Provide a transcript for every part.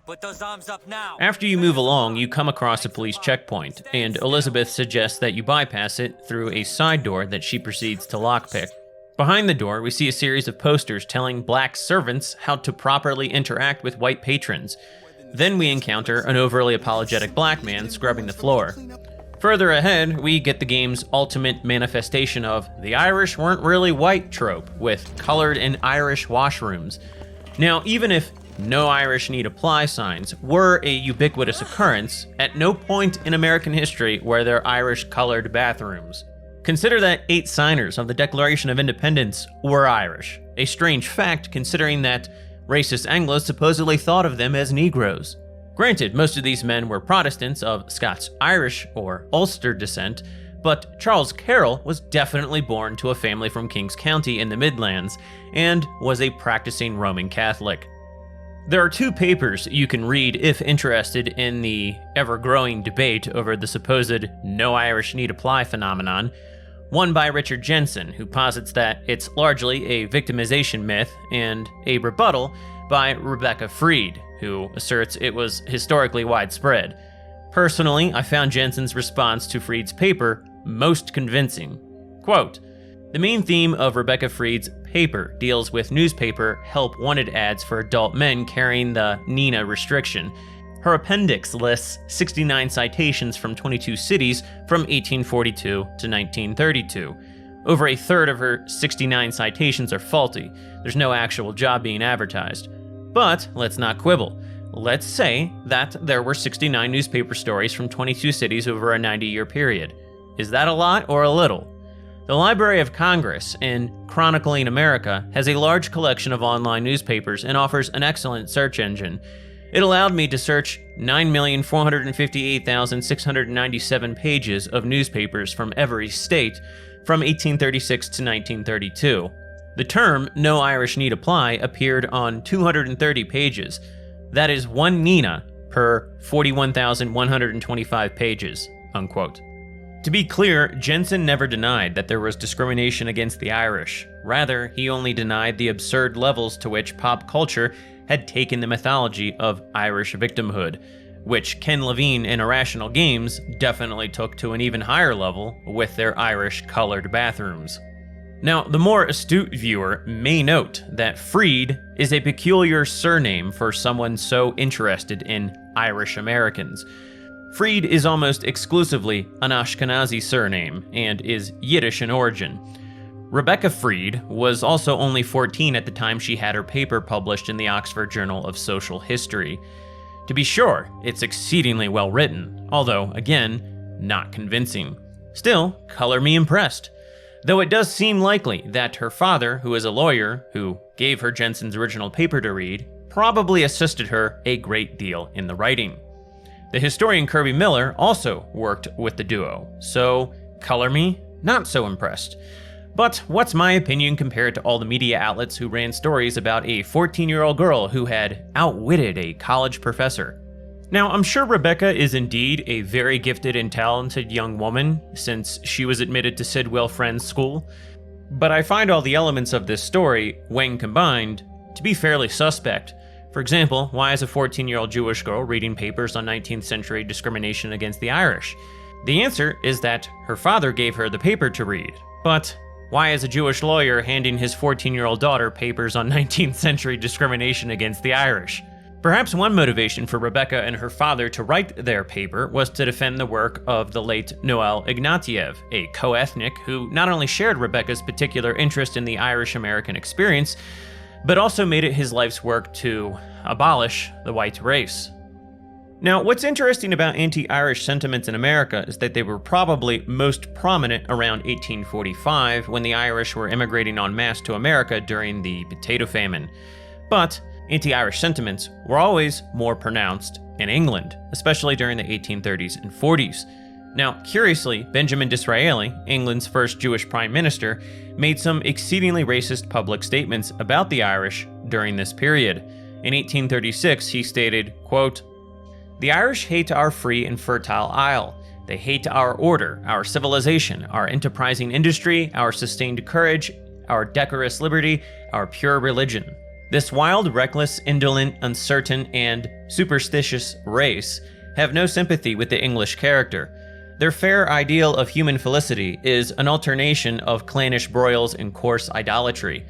Put those arms up now. After you move along, you come across a police checkpoint, and Elizabeth suggests that you bypass it through a side door that she proceeds to lockpick. Behind the door, we see a series of posters telling black servants how to properly interact with white patrons. Then we encounter an overly apologetic black man scrubbing the floor. Further ahead, we get the game's ultimate manifestation of the Irish weren't really white trope, with colored and Irish washrooms. Now, even if no Irish need apply signs were a ubiquitous occurrence, at no point in American history were there Irish colored bathrooms. Consider that 8 signers of the Declaration of Independence were Irish, a strange fact considering that racist Anglos supposedly thought of them as Negroes. Granted, most of these men were Protestants of Scots-Irish or Ulster descent, but Charles Carroll was definitely born to a family from Kings County in the Midlands and was a practicing Roman Catholic. There are 2 papers you can read if interested in the ever-growing debate over the supposed no Irish need apply phenomenon. One by Richard Jensen, who posits that it's largely a victimization myth, and a rebuttal by Rebecca Freed, who asserts it was historically widespread. Personally, I found Jensen's response to Freed's paper most convincing. Quote, "The main theme of Rebecca Freed's paper deals with newspaper help wanted ads for adult men carrying the Nina restriction. Her appendix lists 69 citations from 22 cities from 1842 to 1932. Over a third of her 69 citations are faulty. There's no actual job being advertised. But let's not quibble. Let's say that there were 69 newspaper stories from 22 cities over a 90-year period. Is that a lot or a little? The Library of Congress in Chronicling America has a large collection of online newspapers and offers an excellent search engine. It allowed me to search 9,458,697 pages of newspapers from every state from 1836 to 1932. The term "no Irish need apply" appeared on 230 pages. That is 1 Nina per 41,125 pages, unquote. To be clear, Jensen never denied that there was discrimination against the Irish. Rather, he only denied the absurd levels to which pop culture had taken the mythology of Irish victimhood, which Ken Levine and Irrational Games definitely took to an even higher level with their Irish-colored bathrooms. Now, the more astute viewer may note that Freed is a peculiar surname for someone so interested in Irish Americans. Freed is almost exclusively an Ashkenazi surname and is Yiddish in origin. Rebecca Freed was also only 14 at the time she had her paper published in the Oxford Journal of Social History. To be sure, it's exceedingly well written, although, again, not convincing. Still, color me impressed. Though it does seem likely that her father, who is a lawyer, who gave her Jensen's original paper to read, probably assisted her a great deal in the writing. The historian Kirby Miller also worked with the duo, so color me not so impressed. But what's my opinion compared to all the media outlets who ran stories about a 14-year-old girl who had outwitted a college professor? Now, I'm sure Rebecca is indeed a very gifted and talented young woman, since she was admitted to Sidwell Friends School, but I find all the elements of this story, when combined, to be fairly suspect. For example, why is a 14-year-old Jewish girl reading papers on 19th century discrimination against the Irish? The answer is that her father gave her the paper to read, but why is a Jewish lawyer handing his 14-year-old daughter papers on 19th century discrimination against the Irish? Perhaps one motivation for Rebecca and her father to write their paper was to defend the work of the late Noel Ignatieff, a co-ethnic who not only shared Rebecca's particular interest in the Irish-American experience, but also made it his life's work to abolish the white race. Now, what's interesting about anti-Irish sentiments in America is that they were probably most prominent around 1845, when the Irish were immigrating en masse to America during the potato famine. But anti-Irish sentiments were always more pronounced in England, especially during the 1830s and 40s. Now, curiously, Benjamin Disraeli, England's first Jewish prime minister, made some exceedingly racist public statements about the Irish during this period. In 1836, he stated, quote, "The Irish hate our free and fertile isle. They hate our order, our civilization, our enterprising industry, our sustained courage, our decorous liberty, our pure religion. This wild, reckless, indolent, uncertain, and superstitious race have no sympathy with the English character. Their fair ideal of human felicity is an alternation of clannish broils and coarse idolatry.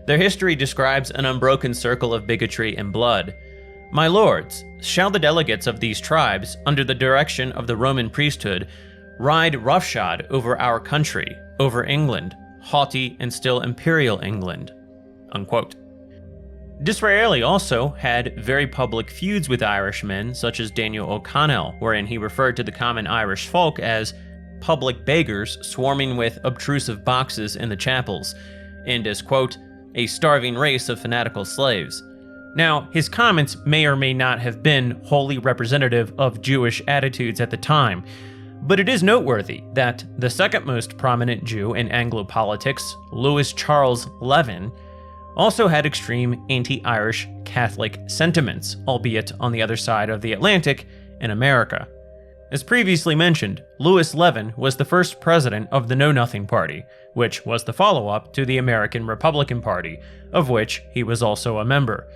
Their history describes an unbroken circle of bigotry and blood. My lords, shall the delegates of these tribes, under the direction of the Roman priesthood, ride roughshod over our country, over England, haughty and still imperial England?" Unquote. Disraeli also had very public feuds with Irishmen such as Daniel O'Connell, wherein he referred to the common Irish folk as public beggars swarming with obtrusive boxes in the chapels, and as, quote, "a starving race of fanatical slaves." Now, his comments may or may not have been wholly representative of Jewish attitudes at the time, but it is noteworthy that the second most prominent Jew in Anglo politics, Louis Charles Levin, also had extreme anti-Irish Catholic sentiments, albeit on the other side of the Atlantic in America. As previously mentioned, Louis Levin was the first president of the Know Nothing Party, which was the follow-up to the American Republican Party, of which he was also a member.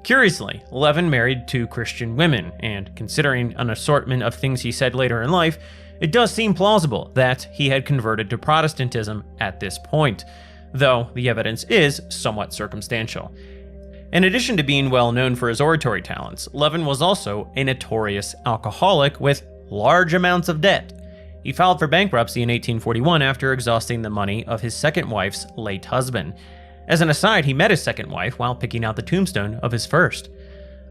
Curiously, Levin married 2 Christian women, and considering an assortment of things he said later in life, it does seem plausible that he had converted to Protestantism at this point, though the evidence is somewhat circumstantial. In addition to being well known for his oratory talents, Levin was also a notorious alcoholic with large amounts of debt. He filed for bankruptcy in 1841 after exhausting the money of his second wife's late husband. As an aside, he met his second wife while picking out the tombstone of his first.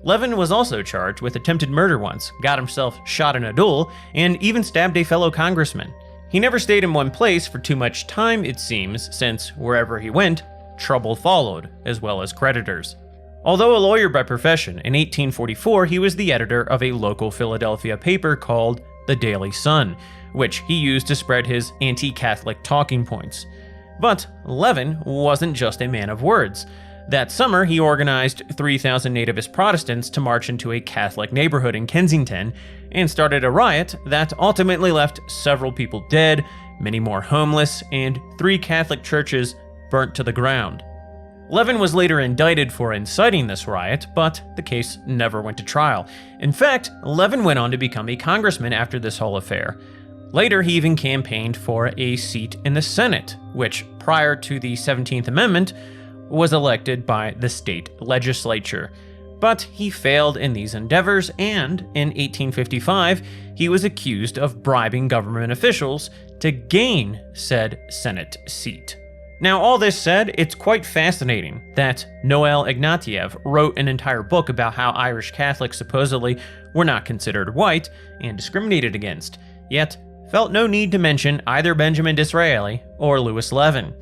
Levin was also charged with attempted murder once, got himself shot in a duel, and even stabbed a fellow congressman. He never stayed in one place for too much time, it seems, since wherever he went, trouble followed, as well as creditors. Although a lawyer by profession, in 1844 he was the editor of a local Philadelphia paper called The Daily Sun, which he used to spread his anti-Catholic talking points. But Levin wasn't just a man of words. That summer, he organized 3,000 nativist Protestants to march into a Catholic neighborhood in Kensington and started a riot that ultimately left several people dead, many more homeless, and 3 Catholic churches burnt to the ground. Levin was later indicted for inciting this riot, but the case never went to trial. In fact, Levin went on to become a congressman after this whole affair. Later, he even campaigned for a seat in the Senate, which, prior to the 17th Amendment, was elected by the state legislature. But he failed in these endeavors, and in 1855, he was accused of bribing government officials to gain said Senate seat. Now, all this said, it's quite fascinating that Noel Ignatieff wrote an entire book about how Irish Catholics supposedly were not considered white and discriminated against, yet felt no need to mention either Benjamin Disraeli or Louis Levin.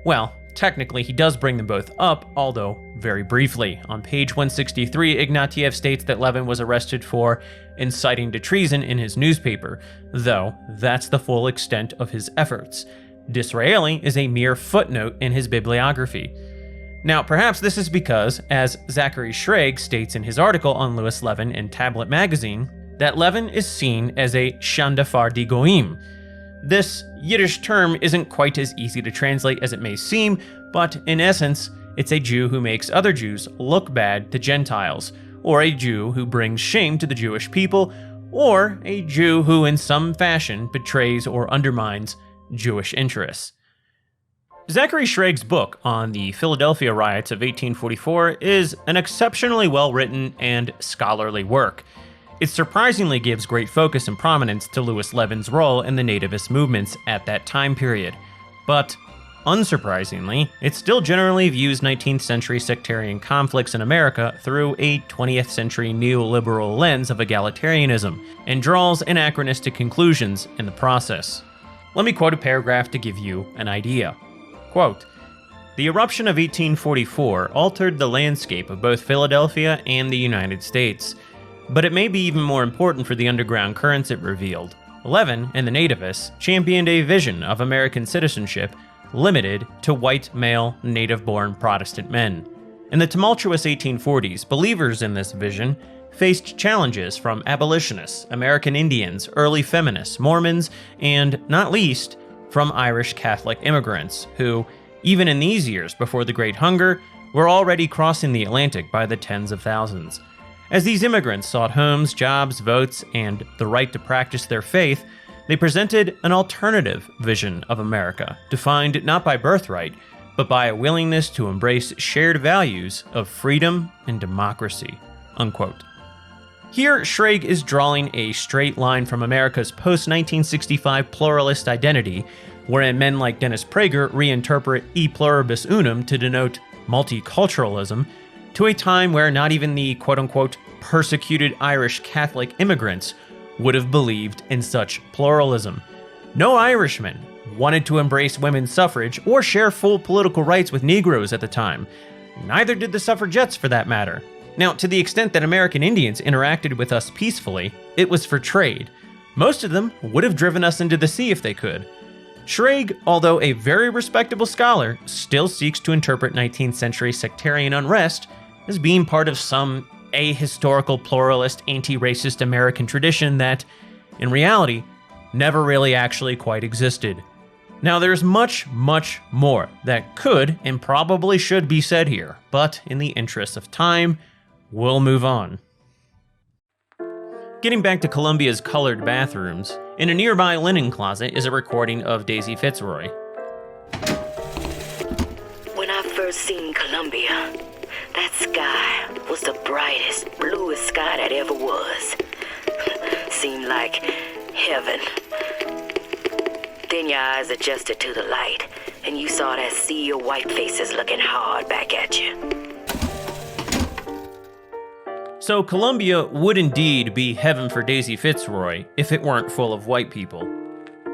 Well, technically he does bring them both up, although very briefly. On page 163, Ignatieff states that Levin was arrested for inciting to treason in his newspaper, though that's the full extent of his efforts. Disraeli is a mere footnote in his bibliography. Now, perhaps this is because, as Zachary Schrage states in his article on Louis Levin in Tablet magazine, that Levin is seen as a shandafar di goim. This Yiddish term isn't quite as easy to translate as it may seem, but in essence, it's a Jew who makes other Jews look bad to Gentiles, or a Jew who brings shame to the Jewish people, or a Jew who in some fashion betrays or undermines Jewish interests. Zachary Schrage's book on the Philadelphia riots of 1844 is an exceptionally well-written and scholarly work. It surprisingly gives great focus and prominence to Louis Levin's role in the nativist movements at that time period. But, unsurprisingly, it still generally views 19th century sectarian conflicts in America through a 20th century neoliberal lens of egalitarianism, and draws anachronistic conclusions in the process. Let me quote a paragraph to give you an idea. Quote, "The eruption of 1844 altered the landscape of both Philadelphia and the United States. But it may be even more important for the underground currents it revealed. Levin and the nativists championed a vision of American citizenship limited to white, male, native-born Protestant men. In the tumultuous 1840s, believers in this vision faced challenges from abolitionists, American Indians, early feminists, Mormons, and, not least, from Irish Catholic immigrants, who, even in these years before the Great Hunger, were already crossing the Atlantic by the tens of thousands. As these immigrants sought homes, jobs, votes, and the right to practice their faith, they presented an alternative vision of America, defined not by birthright, but by a willingness to embrace shared values of freedom and democracy." Unquote. Here, Schrage is drawing a straight line from America's post-1965 pluralist identity, wherein men like Dennis Prager reinterpret e pluribus unum to denote multiculturalism, to a time where not even the quote-unquote persecuted Irish Catholic immigrants would have believed in such pluralism. No Irishman wanted to embrace women's suffrage or share full political rights with Negroes at the time. Neither did the suffragettes, for that matter. Now, to the extent that American Indians interacted with us peacefully, it was for trade. Most of them would have driven us into the sea if they could. Schrage, although a very respectable scholar, still seeks to interpret 19th century sectarian unrest as being part of some ahistorical, pluralist, anti-racist American tradition that, in reality, never really actually quite existed. Now, there's much, much more that could and probably should be said here, but in the interest of time, we'll move on. Getting back to Columbia's colored bathrooms, in a nearby linen closet is a recording of Daisy Fitzroy. "When I first seen Columbia, that sky was the brightest, bluest sky that ever was. Seemed like heaven. Then your eyes adjusted to the light, and you saw that sea of white faces looking hard back at you." So Columbia would indeed be heaven for Daisy Fitzroy if it weren't full of white people.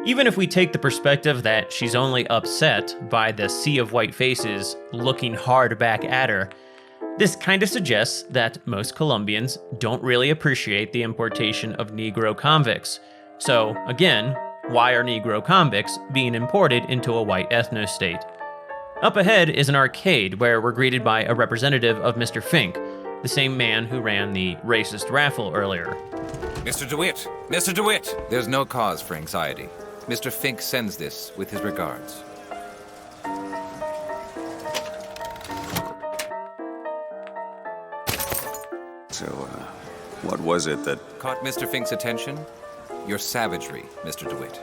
Even if we take the perspective that she's only upset by the sea of white faces looking hard back at her, this kind of suggests that most Colombians don't really appreciate the importation of Negro convicts. So, again, why are Negro convicts being imported into a white ethno-state? Up ahead is an arcade where we're greeted by a representative of Mr. Fink, the same man who ran the racist raffle earlier. "Mr. DeWitt! Mr. DeWitt! There's no cause for anxiety. Mr. Fink sends this with his regards." So, what was it that... Caught Mr. Fink's attention? Your savagery, Mr. DeWitt.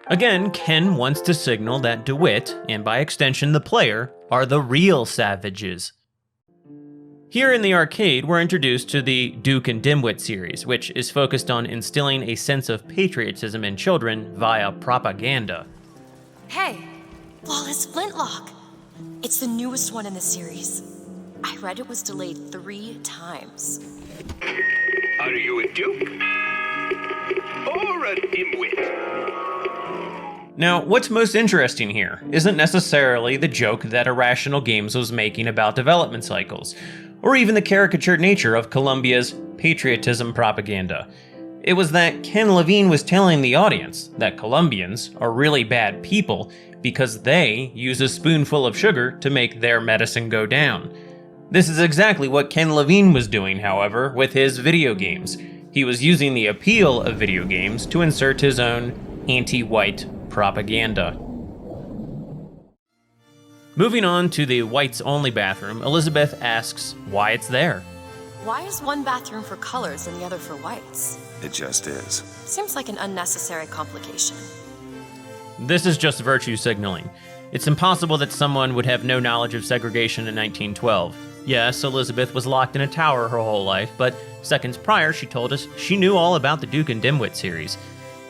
Again, Ken wants to signal that DeWitt, and by extension the player, are the real savages. Here in the arcade, we're introduced to the Duke and Dimwit series, which is focused on instilling a sense of patriotism in children via propaganda. Hey, Flawless Flintlock! It's the newest one in the series. I read it was delayed 3 times. Are you a Duke? Or a Dimwit? Now, what's most interesting here isn't necessarily the joke that Irrational Games was making about development cycles, or even the caricatured nature of Columbia's patriotism propaganda. It was that Ken Levine was telling the audience that Colombians are really bad people because they use a spoonful of sugar to make their medicine go down. This is exactly what Ken Levine was doing, however, with his video games. He was using the appeal of video games to insert his own anti-white propaganda. Moving on to the whites-only bathroom, Elizabeth asks why it's there. Why is one bathroom for colors and the other for whites? It just is. Seems like an unnecessary complication. This is just virtue signaling. It's impossible that someone would have no knowledge of segregation in 1912. Yes, Elizabeth was locked in a tower her whole life, but seconds prior she told us she knew all about the Duke and Dimwit series.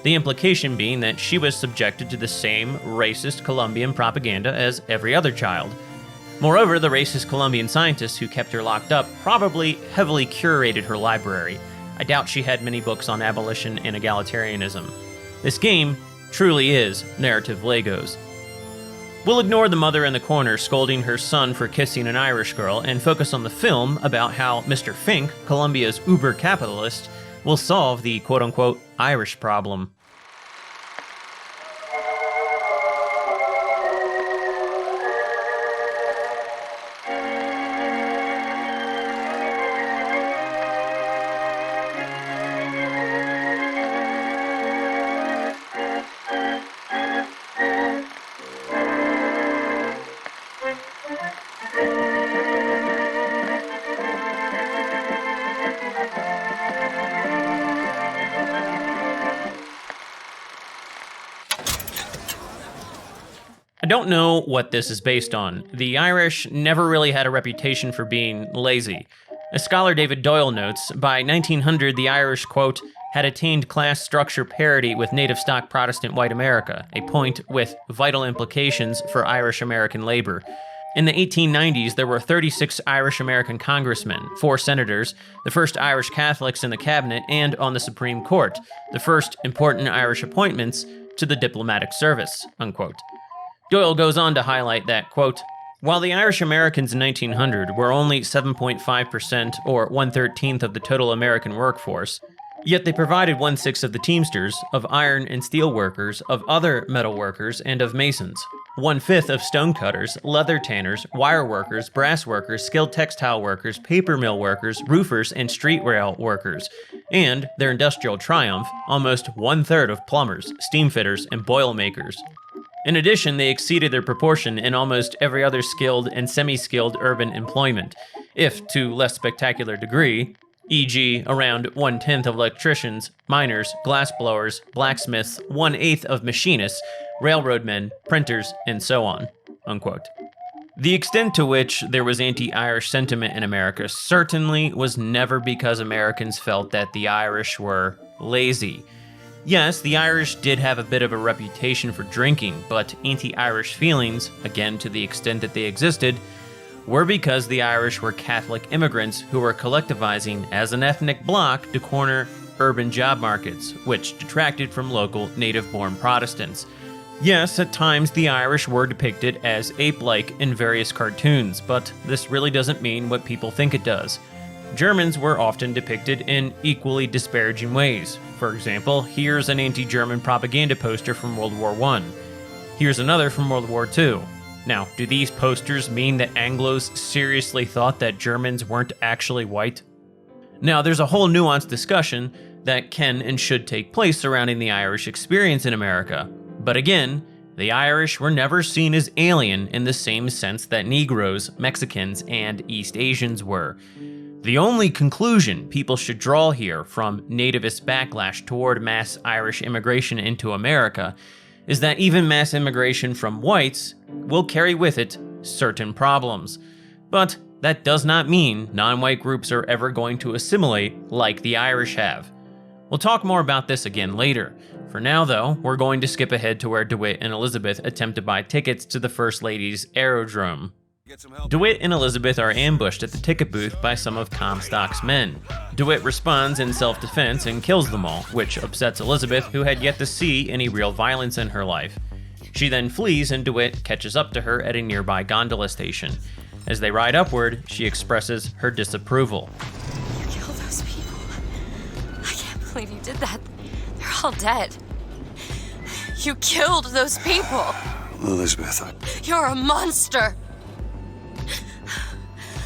The implication being that she was subjected to the same racist Colombian propaganda as every other child. Moreover, the racist Colombian scientists who kept her locked up probably heavily curated her library. I doubt she had many books on abolition and egalitarianism. This game truly is narrative Legos. We'll ignore the mother in the corner scolding her son for kissing an Irish girl and focus on the film about how Mr. Fink, Colombia's uber-capitalist, will solve the quote-unquote Irish problem. I don't know what this is based on. The Irish never really had a reputation for being lazy. As scholar David Doyle notes, by 1900 the Irish, quote, had attained class structure parity with native stock Protestant white America, a point with vital implications for Irish American labor. In the 1890s, there were 36 Irish American congressmen, 4 senators, the first Irish Catholics in the cabinet and on the Supreme Court, the first important Irish appointments to the diplomatic service, unquote. Doyle goes on to highlight that, quote, while the Irish Americans in 1900 were only 7.5% or 1/13 of the total American workforce, yet they provided 1/6 of the teamsters, of iron and steel workers, of other metal workers, and of masons, 1/5 of stone cutters, leather tanners, wire workers, brass workers, skilled textile workers, paper mill workers, roofers, and street rail workers, and, their industrial triumph, almost 1/3 of plumbers, steam fitters, and boil makers. In addition, they exceeded their proportion in almost every other skilled and semi-skilled urban employment, if to less spectacular degree, e.g. around 1/10 of electricians, miners, glassblowers, blacksmiths, 1/8 of machinists, railroad men, printers, and so on, unquote. The extent to which there was anti-Irish sentiment in America certainly was never because Americans felt that the Irish were lazy. Yes, the Irish did have a bit of a reputation for drinking, but anti-Irish feelings, again to the extent that they existed, were because the Irish were Catholic immigrants who were collectivizing as an ethnic bloc to corner urban job markets, which detracted from local native-born Protestants. Yes, at times the Irish were depicted as ape-like in various cartoons, but this really doesn't mean what people think it does. Germans were often depicted in equally disparaging ways. For example, here's an anti-German propaganda poster from World War I. Here's another from World War II. Now, do these posters mean that Anglos seriously thought that Germans weren't actually white? Now, there's a whole nuanced discussion that can and should take place surrounding the Irish experience in America. But again, the Irish were never seen as alien in the same sense that Negroes, Mexicans, and East Asians were. The only conclusion people should draw here from nativist backlash toward mass Irish immigration into America is that even mass immigration from whites will carry with it certain problems. But that does not mean non-white groups are ever going to assimilate like the Irish have. We'll talk more about this again later. For now, though, we're going to skip ahead to where DeWitt and Elizabeth attempt to buy tickets to the First Lady's aerodrome. DeWitt and Elizabeth are ambushed at the ticket booth by some of Comstock's men. DeWitt responds in self-defense and kills them all, which upsets Elizabeth, who had yet to see any real violence in her life. She then flees and DeWitt catches up to her at a nearby gondola station. As they ride upward, she expresses her disapproval. You killed those people. I can't believe you did that. They're all dead. You killed those people. Elizabeth, You're a monster.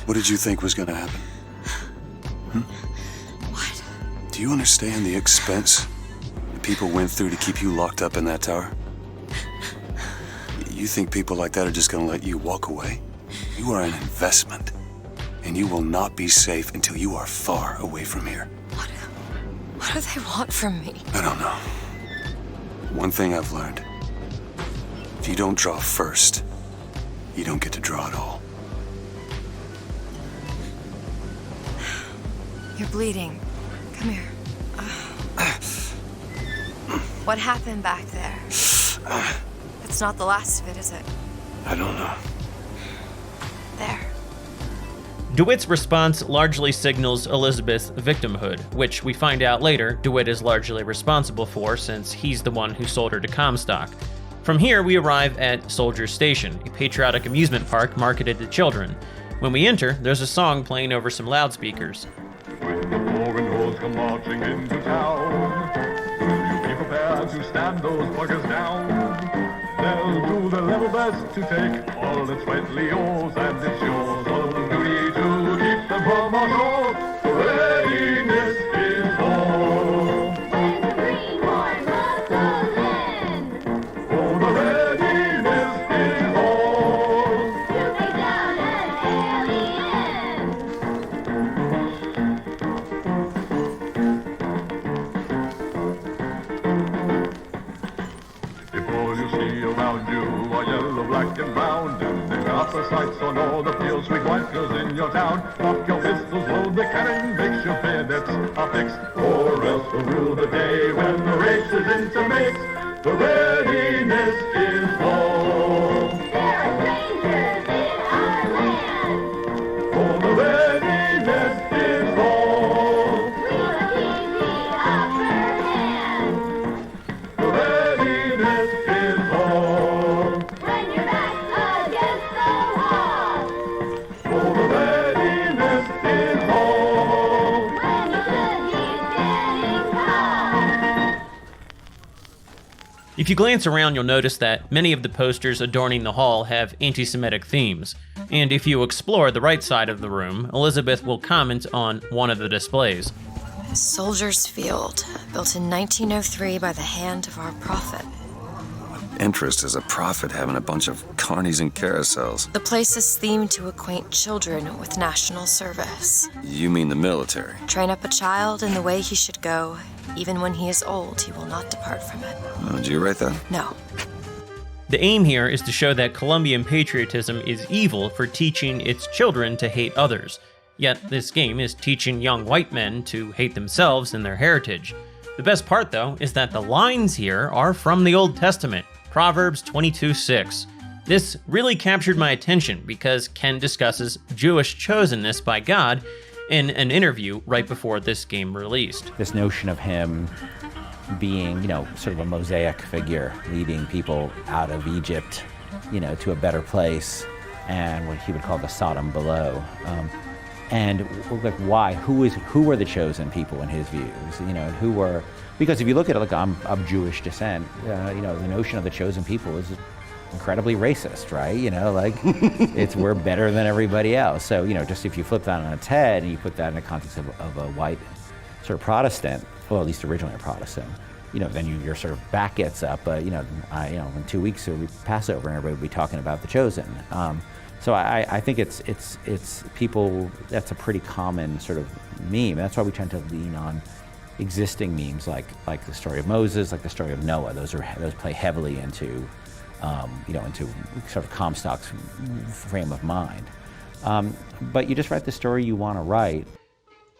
what did you think was gonna happen? What? Do you understand the expense that people went through to keep you locked up in that tower? You think people like that are just gonna let you walk away? You are an investment, and you will not be safe until you are far away from here. What do they want from me? I don't know. One thing I've learned, if you don't draw first, you don't get to draw at all. You're bleeding. Come here. What happened back there? It's not the last of it, is it? I don't know. There. DeWitt's response largely signals Elizabeth's victimhood, which we find out later DeWitt is largely responsible for since he's the one who sold her to Comstock. From here, we arrive at Soldier's Station, a patriotic amusement park marketed to children. When we enter, there's a song playing over some loudspeakers. When the Krogan hordes come marching into town, will you be prepared to stand those buggers down? They'll do their level best to take all that's rightly yours, and it's yours on duty to keep them from our shore. The readiness is all. When the greenhorn rustled in, Oh, the readiness is all. to take down sight, so know the feels sweet wife goes in your town. Lock your pistols, load the cannon, make sure bayonets are fixed, or else we'll rule the day when the race is intermixed. The readiness is low. There are strangers in our land. For the readiness is low. We will keep the upper hand. The readiness is low. When you're back against the wall. For the readiness is low. When you should be standing tall. If you glance around, you'll notice that many of the posters adorning the hall have anti-Semitic themes. And if you explore the right side of the room, Elizabeth will comment on one of the displays. Soldiers Field, built in 1903 by the hand of our prophet. Interest as a prophet having a bunch of carnies and carousels. The place is themed to acquaint children with national service. You mean the military? Train up a child in the way he should go. Even when he is old, he will not depart from it. Oh, did you write that? No. The aim here is to show that Colombian patriotism is evil for teaching its children to hate others. Yet this game is teaching young white men to hate themselves and their heritage. The best part, though, is that the lines here are from the Old Testament, Proverbs 22:6. This really captured my attention because Ken discusses Jewish chosenness by God in an interview right before this game released. This notion of him being, sort of a mosaic figure, leading people out of Egypt, to a better place, and what he would call the Sodom below. And like, why? Who were the chosen people in his views? And who were? Because if you look at it, like, I'm of Jewish descent, the notion of the chosen people is incredibly racist, right? It's we're better than everybody else. So just if you flip that on its head and you put that in the context of a white sort of Protestant, well, at least originally a Protestant, then your sort of back gets up. But in 2 weeks it'll be Passover and everybody will be talking about the chosen. So I think it's people. That's a pretty common sort of meme. That's why we tend to lean on existing memes like the story of Moses, like the story of Noah. Those play heavily into into sort of Comstock's frame of mind. But you just write the story you want to write.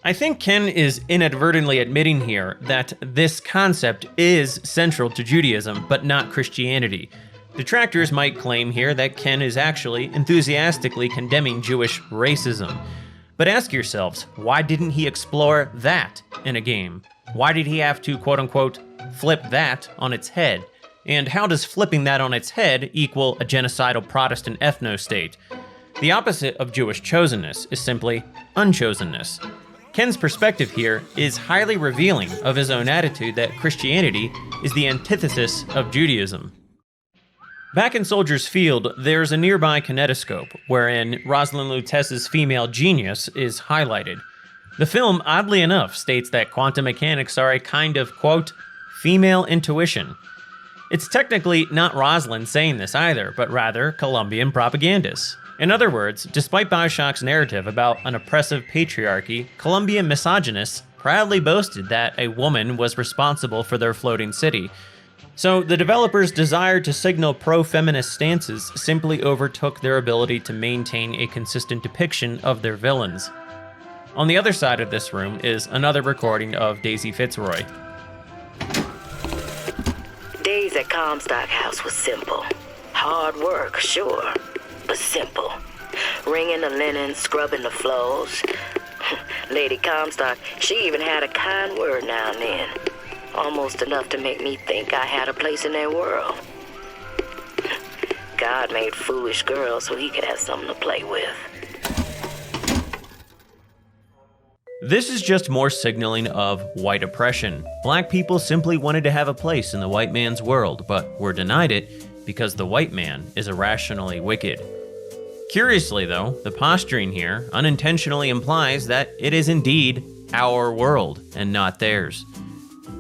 I think Ken is inadvertently admitting here that this concept is central to Judaism, but not Christianity. Detractors might claim here that Ken is actually enthusiastically condemning Jewish racism. But ask yourselves, why didn't he explore that in a game? Why did he have to, quote-unquote, flip that on its head? And how does flipping that on its head equal a genocidal Protestant ethno-state? The opposite of Jewish chosenness is simply unchosenness. Ken's perspective here is highly revealing of his own attitude that Christianity is the antithesis of Judaism. Back in Soldiers Field, there's a nearby kinetoscope, wherein Rosalind Lutez's female genius is highlighted. The film, oddly enough, states that quantum mechanics are a kind of, quote, female intuition. It's technically not Rosalind saying this either, but rather Colombian propagandists. In other words, despite BioShock's narrative about an oppressive patriarchy, Colombian misogynists proudly boasted that a woman was responsible for their floating city. So the developers' desire to signal pro-feminist stances simply overtook their ability to maintain a consistent depiction of their villains. On the other side of this room is another recording of Daisy Fitzroy. Days at Comstock House was simple. Hard work, sure, but simple. Wringing the linen, scrubbing the floors. Lady Comstock, she even had a kind word now and then. Almost enough to make me think I had a place in their world. God made foolish girls so he could have something to play with. This is just more signaling of white oppression. Black people simply wanted to have a place in the white man's world, but were denied it because the white man is irrationally wicked. Curiously though, the posturing here unintentionally implies that it is indeed our world and not theirs.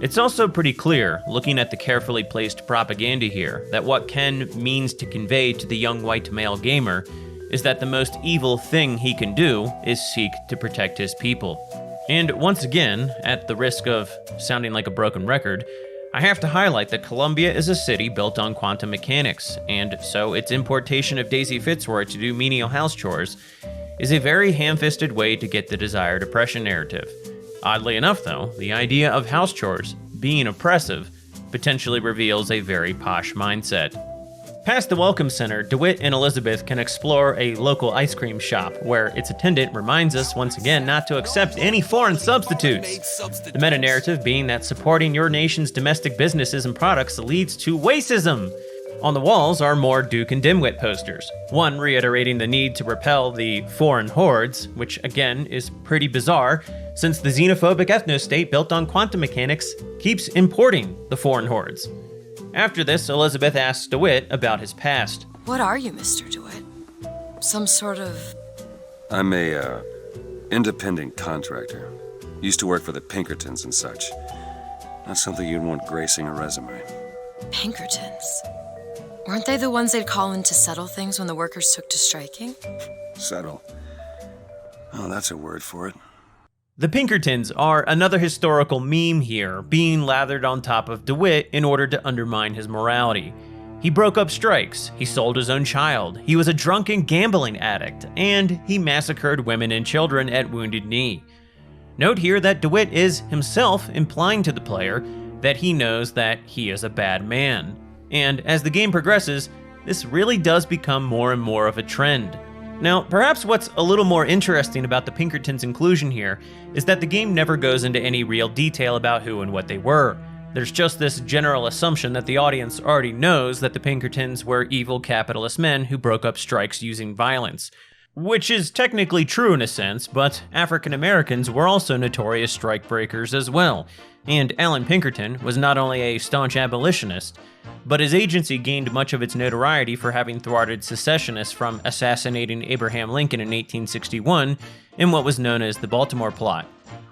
It's also pretty clear, looking at the carefully placed propaganda here, that what Ken means to convey to the young white male gamer is that the most evil thing he can do is seek to protect his people. And once again, at the risk of sounding like a broken record, I have to highlight that Columbia is a city built on quantum mechanics, and so its importation of Daisy Fitzroy to do menial house chores is a very ham-fisted way to get the desired oppression narrative. Oddly enough, though, the idea of house chores being oppressive potentially reveals a very posh mindset. Past the Welcome Center, DeWitt and Elizabeth can explore a local ice cream shop, where its attendant reminds us once again not to accept any foreign substitutes. The meta-narrative being that supporting your nation's domestic businesses and products leads to racism. On the walls are more Duke and Dimwit posters, one reiterating the need to repel the foreign hordes, which again is pretty bizarre, since the xenophobic ethno-state built on quantum mechanics keeps importing the foreign hordes. After this, Elizabeth asks DeWitt about his past. What are you, Mr. DeWitt? Some sort of... I'm a, independent contractor. Used to work for the Pinkertons and such. Not something you'd want gracing a resume. Pinkertons? Weren't they the ones they'd call in to settle things when the workers took to striking? Settle. Oh, that's a word for it. The Pinkertons are another historical meme here, being lathered on top of DeWitt in order to undermine his morality. He broke up strikes, he sold his own child, he was a drunken gambling addict, and he massacred women and children at Wounded Knee. Note here that DeWitt is himself implying to the player that he knows that he is a bad man. And as the game progresses, this really does become more and more of a trend. Now, perhaps what's a little more interesting about the Pinkertons' inclusion here is that the game never goes into any real detail about who and what they were. There's just this general assumption that the audience already knows that the Pinkertons were evil capitalist men who broke up strikes using violence. Which is technically true in a sense, but African Americans were also notorious strikebreakers as well. And Alan Pinkerton was not only a staunch abolitionist, but his agency gained much of its notoriety for having thwarted secessionists from assassinating Abraham Lincoln in 1861 in what was known as the Baltimore Plot.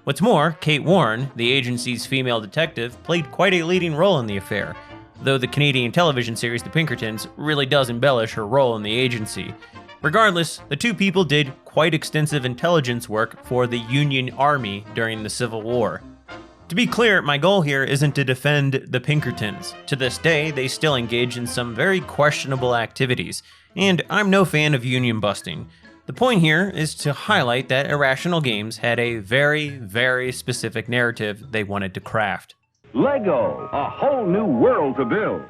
What's more, Kate Warren, the agency's female detective, played quite a leading role in the affair, though the Canadian television series The Pinkertons really does embellish her role in the agency. Regardless, the two people did quite extensive intelligence work for the Union Army during the Civil War. To be clear, my goal here isn't to defend the Pinkertons. To this day, they still engage in some very questionable activities, and I'm no fan of union busting. The point here is to highlight that Irrational Games had a very, very specific narrative they wanted to craft. Lego, a whole new world to build.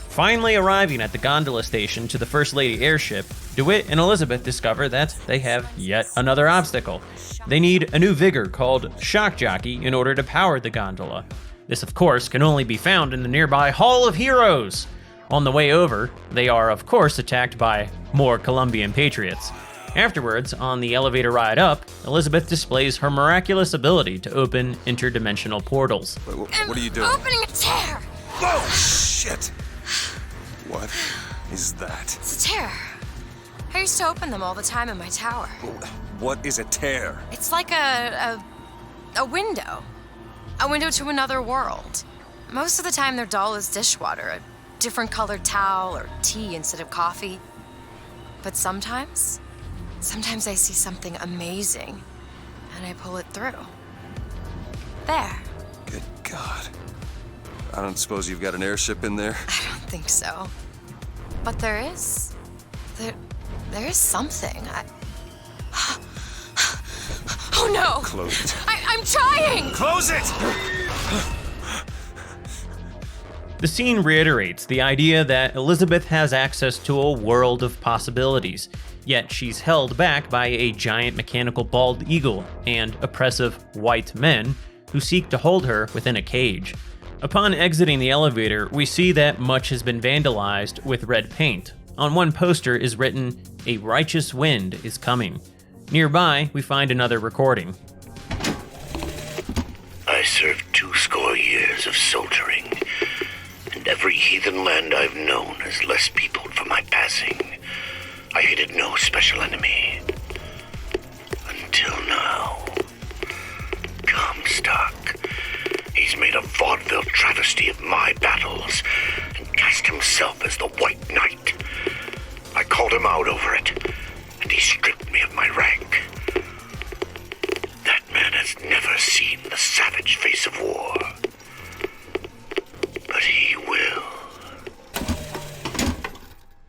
Finally arriving at the gondola station to the First Lady airship, DeWitt and Elizabeth discover that they have yet another obstacle. They need a new vigor called Shock Jockey in order to power the gondola. This, of course, can only be found in the nearby Hall of Heroes. On the way over, they are, of course, attacked by more Colombian patriots. Afterwards, on the elevator ride up, Elizabeth displays her miraculous ability to open interdimensional portals. What are you doing? Opening a tear! Oh, shit! What is that? It's a tear. I used to open them all the time in my tower. What is a tear? It's like a window. A window to another world. Most of the time they're dull as dishwater, a different colored towel or tea instead of coffee. But sometimes I see something amazing and I pull it through. There. Good God. I don't suppose you've got an airship in there? I don't think so. But there is. There is something. Oh no! Close it. I'm trying! Close it! The scene reiterates the idea that Elizabeth has access to a world of possibilities, yet she's held back by a giant mechanical bald eagle and oppressive white men who seek to hold her within a cage. Upon exiting the elevator, we see that much has been vandalized with red paint. On one poster is written, "A righteous wind is coming." Nearby, we find another recording. I served 20 years of soldiering, and every heathen land I've known has less peopled for my passing. I hated no special enemy. Until now. Comstock. He's made a vaudeville travesty of my battles and cast himself as the White Knight. I called him out over it, and he stripped me of my rank. That man has never seen the savage face of war.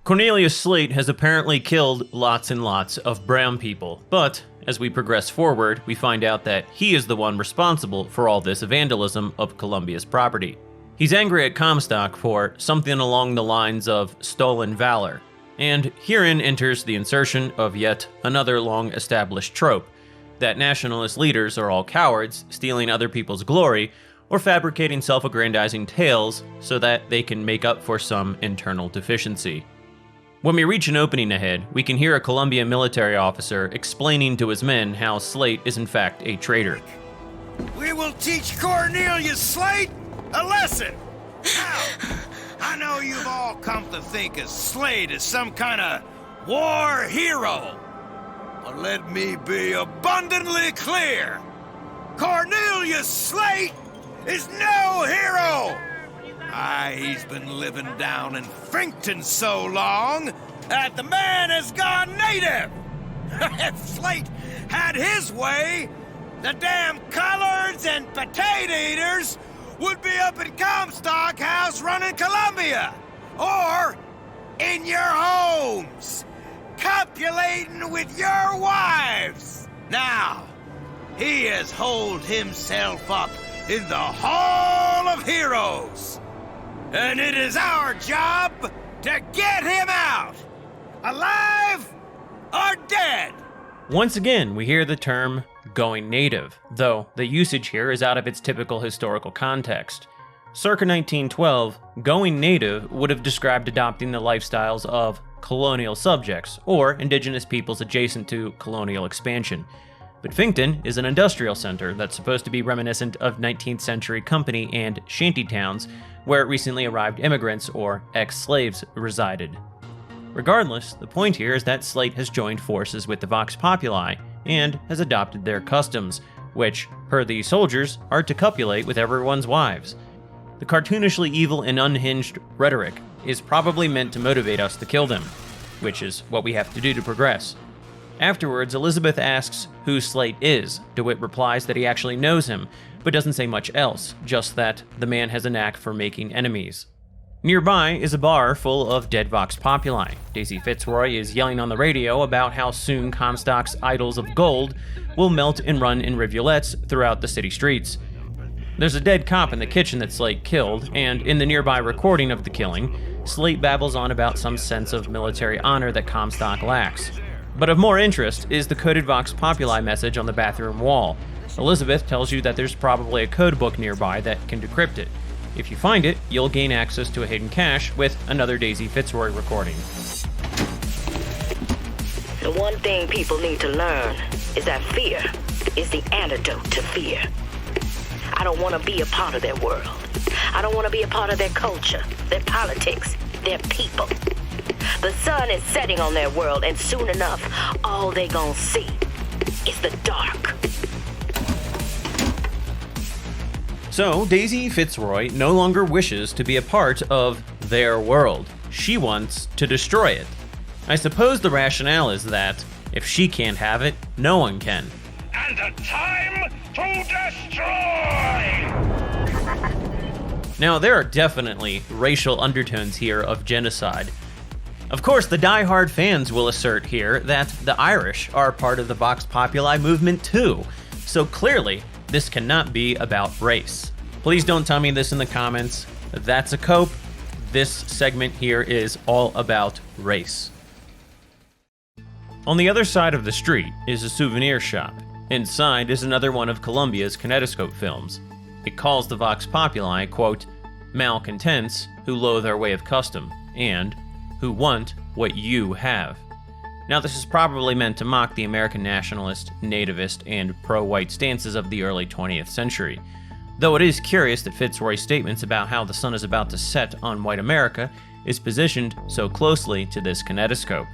Cornelius Slate has apparently killed lots and lots of brown people, but as we progress forward, we find out that he is the one responsible for all this vandalism of Columbia's property. He's angry at Comstock for something along the lines of stolen valor, and herein enters the insertion of yet another long-established trope, that nationalist leaders are all cowards, stealing other people's glory, or fabricating self-aggrandizing tales so that they can make up for some internal deficiency. When we reach an opening ahead, we can hear a Columbia military officer explaining to his men how Slate is in fact a traitor. We will teach Cornelius Slate a lesson! Now, I know you've all come to think of Slate as some kind of war hero. But let me be abundantly clear. Cornelius Slate is no hero! He's been living down in Frankton so long that the man has gone native! If Slate had his way, the damn collards and potato eaters would be up at Comstock House running Columbia! Or in your homes, copulating with your wives! Now, he has holed himself up in the Hall of Heroes! And it is our job to get him out! Alive or dead! Once again, we hear the term going native, though the usage here is out of its typical historical context. Circa 1912, going native would have described adopting the lifestyles of colonial subjects, or indigenous peoples adjacent to colonial expansion. But Finkton is an industrial center that's supposed to be reminiscent of 19th century company and shanty towns where recently arrived immigrants or ex-slaves resided. Regardless, the point here is that Slate has joined forces with the Vox Populi and has adopted their customs, which, per these soldiers, are to copulate with everyone's wives. The cartoonishly evil and unhinged rhetoric is probably meant to motivate us to kill them, which is what we have to do to progress. Afterwards, Elizabeth asks who Slate is. DeWitt replies that he actually knows him, but doesn't say much else, just that the man has a knack for making enemies. Nearby is a bar full of dead Vox Populi. Daisy Fitzroy is yelling on the radio about how soon Comstock's idols of gold will melt and run in rivulets throughout the city streets. There's a dead cop in the kitchen that Slate killed, and in the nearby recording of the killing, Slate babbles on about some sense of military honor that Comstock lacks. But of more interest is the coded Vox Populi message on the bathroom wall. Elizabeth tells you that there's probably a code book nearby that can decrypt it. If you find it, you'll gain access to a hidden cache with another Daisy Fitzroy recording. The one thing people need to learn is that fear is the antidote to fear. I don't want to be a part of their world. I don't want to be a part of their culture, their politics, their people. The sun is setting on their world, and soon enough, all they gonna see is the dark. So, Daisy Fitzroy no longer wishes to be a part of their world. She wants to destroy it. I suppose the rationale is that if she can't have it, no one can. And a time to destroy! Now, there are definitely racial undertones here of genocide. Of course, the die-hard fans will assert here that the Irish are part of the Vox Populi movement too, so clearly, this cannot be about race. Please don't tell me this in the comments. That's a cope. This segment here is all about race. On the other side of the street is a souvenir shop. Inside is another one of Columbia's kinetoscope films. It calls the Vox Populi, quote, malcontents who loathe our way of custom, and who want what you have. Now, this is probably meant to mock the American nationalist, nativist, and pro-white stances of the early 20th century. Though it is curious that Fitzroy's statements about how the sun is about to set on white America is positioned so closely to this kinetoscope.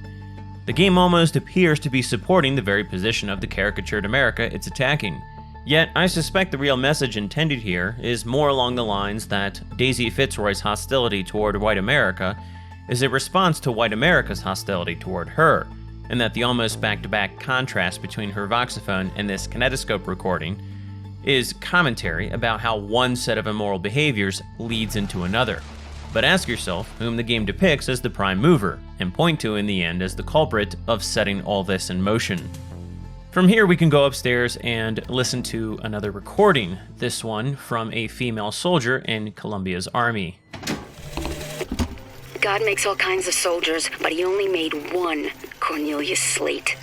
The game almost appears to be supporting the very position of the caricatured America it's attacking. Yet, I suspect the real message intended here is more along the lines that Daisy Fitzroy's hostility toward white America is a response to white America's hostility toward her, and that the almost back-to-back contrast between her voxophone and this kinetoscope recording is commentary about how one set of immoral behaviors leads into another. but ask yourself whom the game depicts as the prime mover, and point to in the end as the culprit of setting all this in motion. From here, we can go upstairs and listen to another recording, this one from a female soldier in Colombia's army. God makes all kinds of soldiers, but he only made one Cornelius Slate.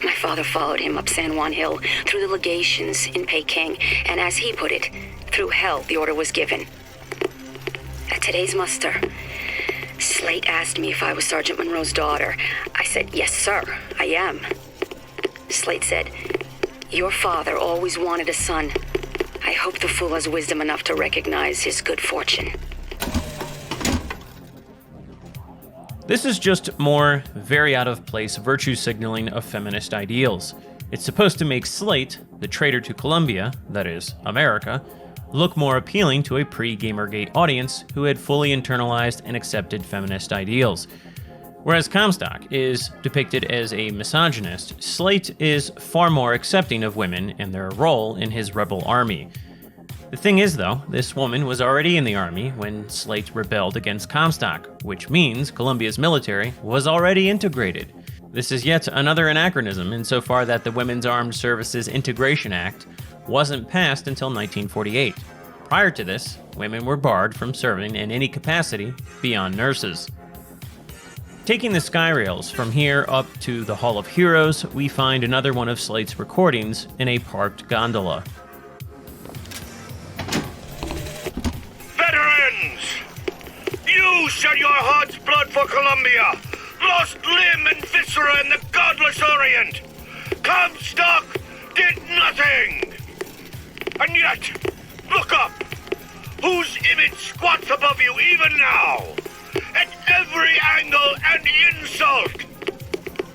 My father followed him up San Juan Hill, through the legations in Peking, and as he put it, through hell the order was given. At today's muster, Slate asked me if I was Sergeant Monroe's daughter. I said, yes, sir, I am. Slate said, your father always wanted a son. I hope the fool has wisdom enough to recognize his good fortune. This is just more very out-of-place virtue signaling of feminist ideals. It's supposed to make Slate, the traitor to Colombia, that is, America, look more appealing to a pre-Gamergate audience who had fully internalized and accepted feminist ideals. Whereas Comstock is depicted as a misogynist, Slate is far more accepting of women and their role in his rebel army. The thing is, though, this woman was already in the army when Slate rebelled against Comstock, which means Colombia's military was already integrated. This is yet another anachronism insofar that the Women's Armed Services Integration Act wasn't passed until 1948. Prior to this, women were barred from serving in any capacity beyond nurses. Taking the sky rails from here up to the Hall of Heroes, we find another one of Slate's recordings in a parked gondola. Veterans! You shed your heart's blood for Colombia, lost limb and viscera in the godless Orient. Comstock did nothing! And yet, look up! Whose image squats above you even now? At every angle and insult!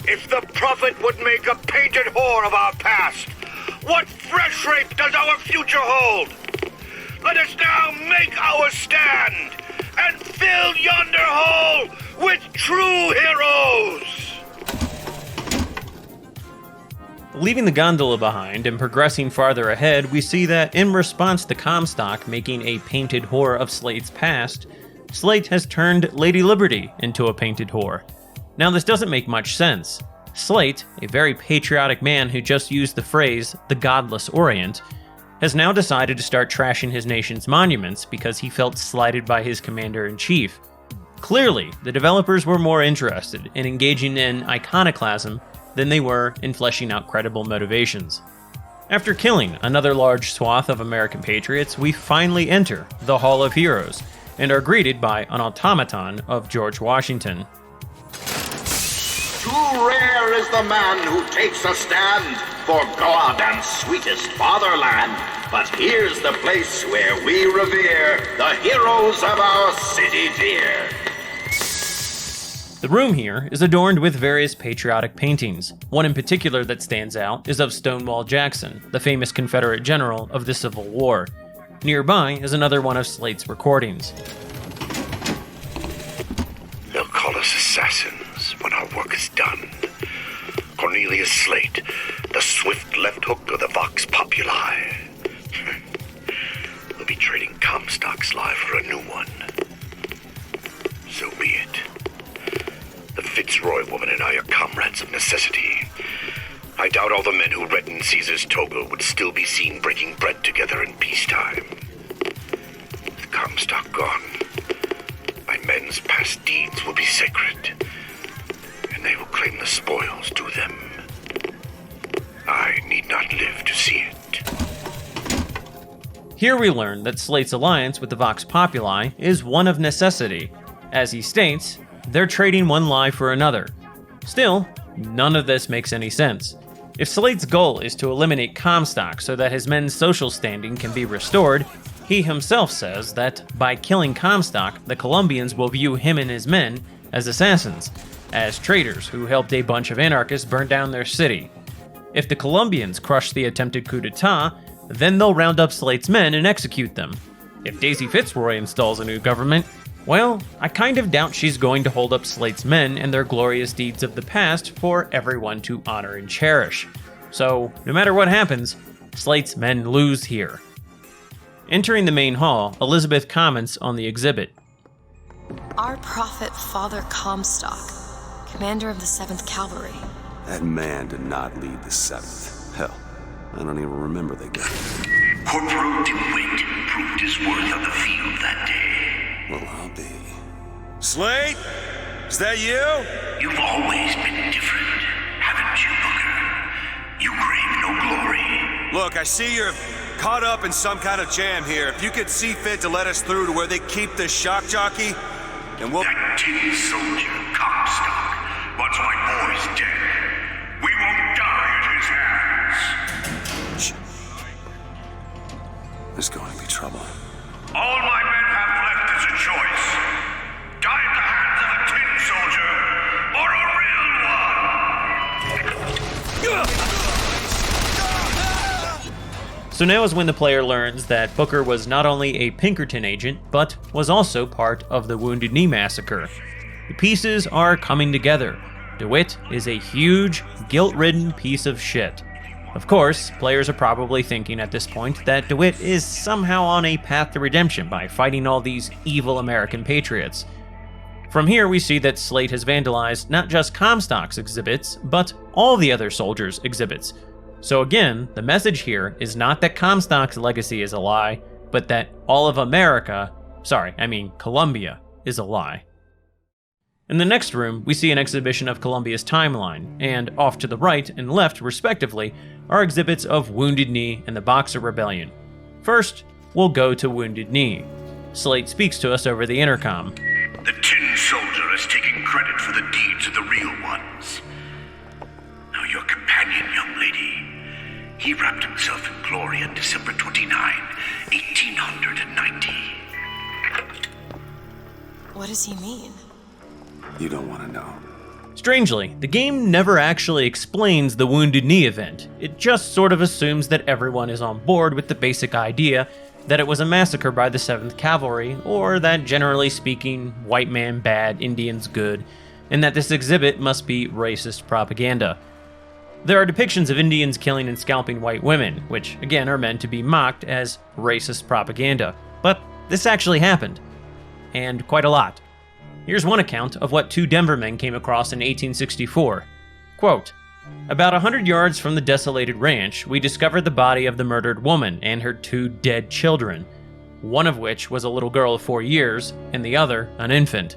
If the prophet would make a painted whore of our past, what fresh rape does our future hold? Let us now make our stand and fill yonder hole with true heroes! Leaving the gondola behind and progressing farther ahead, we see that in response to Comstock making a painted whore of Slate's past, Slate has turned Lady Liberty into a painted whore. Now, this doesn't make much sense. Slate, a very patriotic man who just used the phrase, the godless Orient, has now decided to start trashing his nation's monuments because he felt slighted by his commander-in-chief. Clearly, the developers were more interested in engaging in iconoclasm than they were in fleshing out credible motivations. After killing another large swath of American patriots, we finally enter the Hall of Heroes, and are greeted by an automaton of George Washington. Too rare is the man who takes a stand for God and sweetest fatherland. But here's the place where we revere the heroes of our city dear. The room here is adorned with various patriotic paintings. One in particular that stands out is of Stonewall Jackson, the famous Confederate general of the Civil War. Nearby is another one of Slate's recordings. They'll call us assassins when our work is done. Cornelius Slate, the swift left hook of the Vox Populi. We'll be trading Comstock's life for a new one. So be it. The Fitzroy woman and I are comrades of necessity. I doubt all the men who reddened Caesar's toga would still be seen breaking bread together in peacetime. With Comstock gone, my men's past deeds will be sacred, and they will claim the spoils to them. I need not live to see it. Here we learn that Slate's alliance with the Vox Populi is one of necessity. As he states, they're trading one lie for another. Still, none of this makes any sense. If Slate's goal is to eliminate Comstock so that his men's social standing can be restored, he himself says that by killing Comstock, the Colombians will view him and his men as assassins, as traitors who helped a bunch of anarchists burn down their city. If the Colombians crush the attempted coup d'etat, then they'll round up Slate's men and execute them. If Daisy Fitzroy installs a new government, well, I kind of doubt she's going to hold up Slate's men and their glorious deeds of the past for everyone to honor and cherish. So, no matter what happens, Slate's men lose here. Entering the main hall, Elizabeth comments on the exhibit. Our prophet, Father Comstock, commander of the 7th Cavalry. That man did not lead the 7th. Hell, I don't even remember the guy. Corporal DeWitt proved his worth on the field that day. Well, I'll be. Slade? Is that you? You've always been different, haven't you, Booker? You crave no glory. Look, I see you're caught up in some kind of jam here. If you could see fit to let us through to where they keep the shock jockey, then we'll... That tin soldier, Comstock, once my boy's dead. We won't die at his hands. There's going to be trouble. All my men have left is a choice. Die at the hands of a tin soldier, or a real one! So now is when the player learns that Booker was not only a Pinkerton agent, but was also part of the Wounded Knee Massacre. The pieces are coming together. DeWitt is a huge, guilt-ridden piece of shit. Of course, players are probably thinking at this point that DeWitt is somehow on a path to redemption by fighting all these evil American patriots. From here, we see that Slate has vandalized not just Comstock's exhibits, but all the other soldiers' exhibits. So again, the message here is not that Comstock's legacy is a lie, but that all of Columbia, is a lie. In the next room, we see an exhibition of Columbia's timeline, and off to the right and left, respectively, are exhibits of Wounded Knee and the Boxer Rebellion. First, we'll go to Wounded Knee. Slate speaks to us over the intercom. The tin soldier is taking credit for the deeds of the real ones. Now your companion, young lady, he wrapped himself in glory on December 29, 1890. What does he mean? You don't want to know. Strangely, the game never actually explains the Wounded Knee event. It just sort of assumes that everyone is on board with the basic idea that it was a massacre by the 7th Cavalry, or that generally speaking, white man bad, Indians good, and that this exhibit must be racist propaganda. There are depictions of Indians killing and scalping white women, which again are meant to be mocked as racist propaganda. But this actually happened. And quite a lot. Here's one account of what 2 Denver men came across in 1864. Quote, "About 100 yards from the desolated ranch, we discovered the body of the murdered woman and her 2 dead children, one of which was a little girl of 4 years, and the other an infant.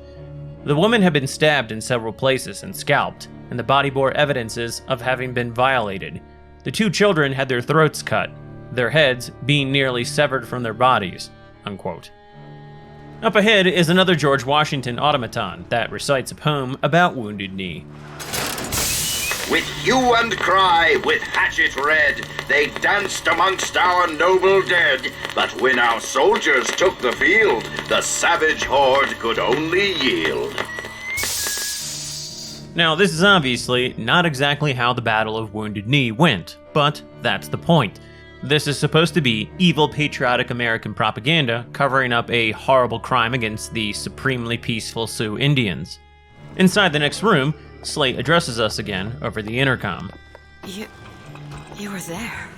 The woman had been stabbed in several places and scalped, and the body bore evidences of having been violated. The 2 children had their throats cut, their heads being nearly severed from their bodies." Unquote. Up ahead is another George Washington automaton that recites a poem about Wounded Knee. With hue and cry, with hatchet red, they danced amongst our noble dead. But when our soldiers took the field, the savage horde could only yield. Now, this is obviously not exactly how the Battle of Wounded Knee went, but that's the point. This is supposed to be evil patriotic American propaganda covering up a horrible crime against the supremely peaceful Sioux Indians. Inside the next room, Slate addresses us again over the intercom. You were there.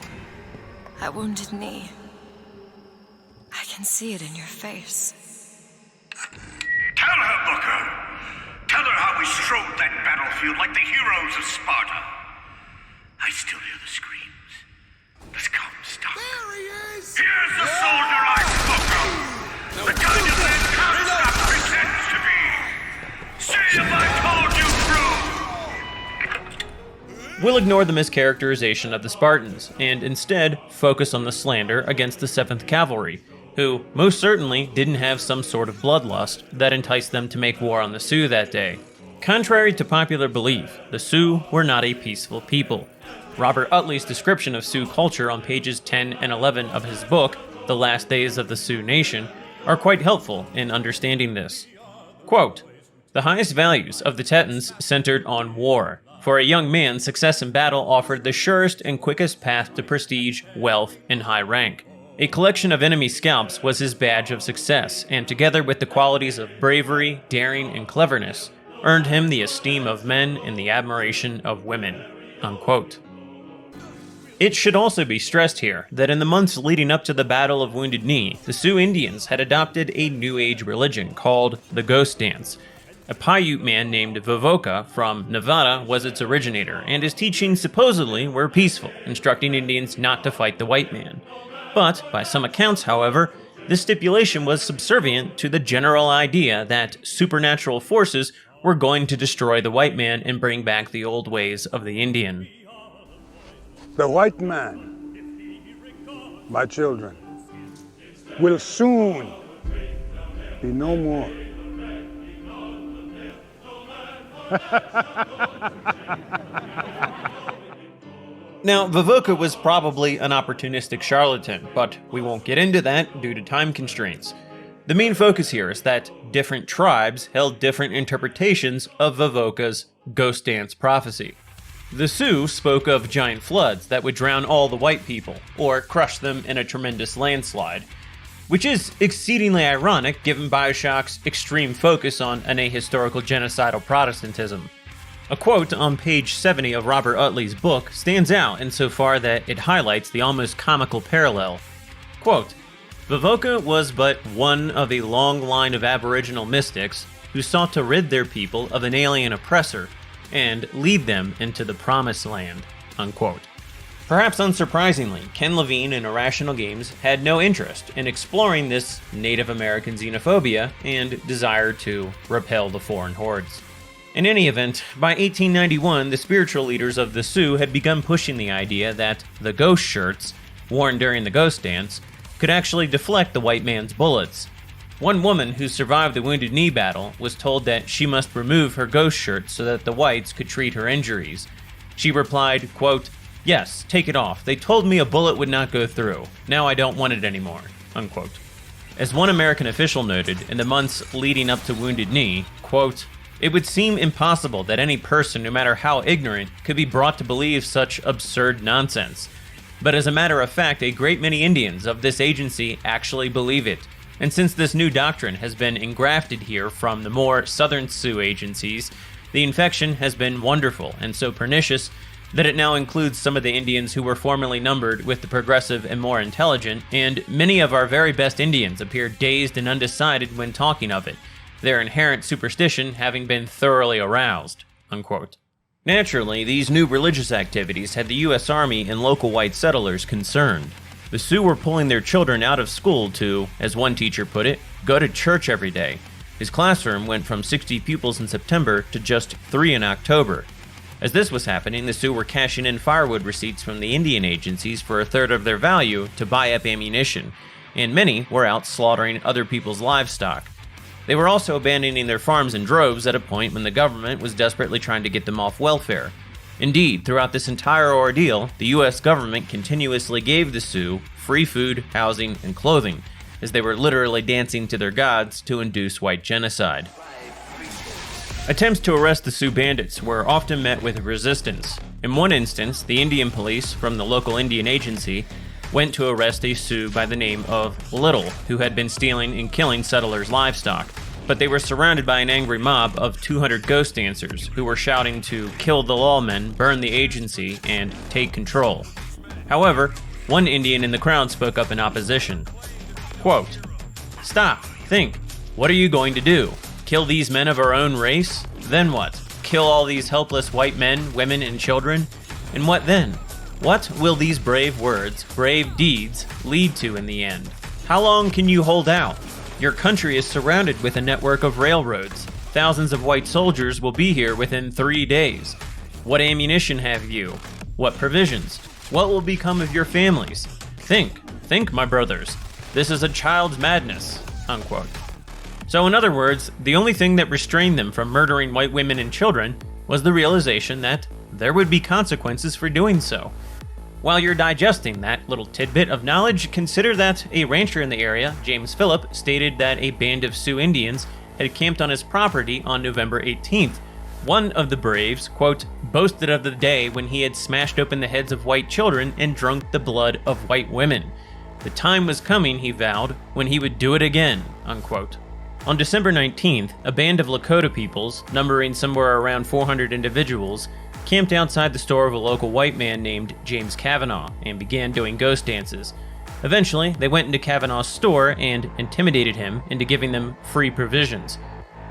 At Wounded Knee. I can see it in your face. Tell her, Booker! Tell her how we strode that battlefield like the heroes of Sparta. I still hear the screams. Let's come, stop. There he is! Here's the soldier I spoke of! The kind of man Comstock pretends to be! See if I told you true! We'll ignore the mischaracterization of the Spartans, and instead focus on the slander against the 7th Cavalry, who most certainly didn't have some sort of bloodlust that enticed them to make war on the Sioux that day. Contrary to popular belief, the Sioux were not a peaceful people. Robert Utley's description of Sioux culture on pages 10 and 11 of his book, The Last Days of the Sioux Nation, are quite helpful in understanding this. Quote, "The highest values of the Tetons centered on war. For a young man, success in battle offered the surest and quickest path to prestige, wealth, and high rank. A collection of enemy scalps was his badge of success, and together with the qualities of bravery, daring, and cleverness, earned him the esteem of men and the admiration of women." Unquote. It should also be stressed here that in the months leading up to the Battle of Wounded Knee, the Sioux Indians had adopted a New Age religion called the Ghost Dance. A Paiute man named Vivoka from Nevada was its originator, and his teachings supposedly were peaceful, instructing Indians not to fight the white man. But, by some accounts, however, this stipulation was subservient to the general idea that supernatural forces were going to destroy the white man and bring back the old ways of the Indian. The white man, my children, will soon be no more. Now, Vivoka was probably an opportunistic charlatan, but we won't get into that due to time constraints. The main focus here is that different tribes held different interpretations of Vivoka's ghost dance prophecy. The Sioux spoke of giant floods that would drown all the white people, or crush them in a tremendous landslide, which is exceedingly ironic given BioShock's extreme focus on an ahistorical genocidal Protestantism. A quote on page 70 of Robert Utley's book stands out insofar that it highlights the almost comical parallel. Quote, Vivoka was but one of a long line of Aboriginal mystics who sought to rid their people of an alien oppressor and lead them into the Promised Land, unquote. Perhaps unsurprisingly, Ken Levine and Irrational Games had no interest in exploring this Native American xenophobia and desire to repel the foreign hordes. In any event, by 1891, the spiritual leaders of the Sioux had begun pushing the idea that the ghost shirts, worn during the ghost dance, could actually deflect the white man's bullets. One woman who survived the Wounded Knee battle was told that she must remove her ghost shirt so that the whites could treat her injuries. She replied, quote, "Yes, take it off. They told me a bullet would not go through. Now I don't want it anymore," unquote. As one American official noted in the months leading up to Wounded Knee, quote, "It would seem impossible that any person, no matter how ignorant, could be brought to believe such absurd nonsense. But as a matter of fact, a great many Indians of this agency actually believe it. And since this new doctrine has been engrafted here from the more southern Sioux agencies, the infection has been wonderful and so pernicious that it now includes some of the Indians who were formerly numbered with the progressive and more intelligent, and many of our very best Indians appear dazed and undecided when talking of it, their inherent superstition having been thoroughly aroused," unquote. Naturally, these new religious activities had the U.S. Army and local white settlers concerned. The Sioux were pulling their children out of school to, as one teacher put it, go to church every day. His classroom went from 60 pupils in September to just 3 in October. As this was happening, the Sioux were cashing in firewood receipts from the Indian agencies for a third of their value to buy up ammunition, and many were out slaughtering other people's livestock. They were also abandoning their farms in droves at a point when the government was desperately trying to get them off welfare. Indeed, throughout this entire ordeal, the U.S. government continuously gave the Sioux free food, housing, and clothing, as they were literally dancing to their gods to induce white genocide. Attempts to arrest the Sioux bandits were often met with resistance. In one instance, the Indian police from the local Indian agency went to arrest a Sioux by the name of Little, who had been stealing and killing settlers' livestock. But they were surrounded by an angry mob of 200 ghost dancers who were shouting to kill the lawmen, burn the agency, and take control. However, one Indian in the crowd spoke up in opposition. Quote, "Stop, think, what are you going to do? Kill these men of our own race? Then what? Kill all these helpless white men, women, and children? And what then? What will these brave words, brave deeds, lead to in the end? How long can you hold out? Your country is surrounded with a network of railroads. Thousands of white soldiers will be here within 3 days. What ammunition have you? What provisions? What will become of your families? Think, my brothers. This is a child's madness," unquote. So in other words, the only thing that restrained them from murdering white women and children was the realization that there would be consequences for doing so. While you're digesting that little tidbit of knowledge, consider that a rancher in the area, James Phillip, stated that a band of Sioux Indians had camped on his property on November 18th. One of the braves, quote, boasted of the day when he had smashed open the heads of white children and drunk the blood of white women. The time was coming, he vowed, when he would do it again, unquote. On December 19th, a band of Lakota peoples, numbering somewhere around 400 individuals, camped outside the store of a local white man named James Kavanaugh and began doing ghost dances. Eventually, they went into Kavanaugh's store and intimidated him into giving them free provisions.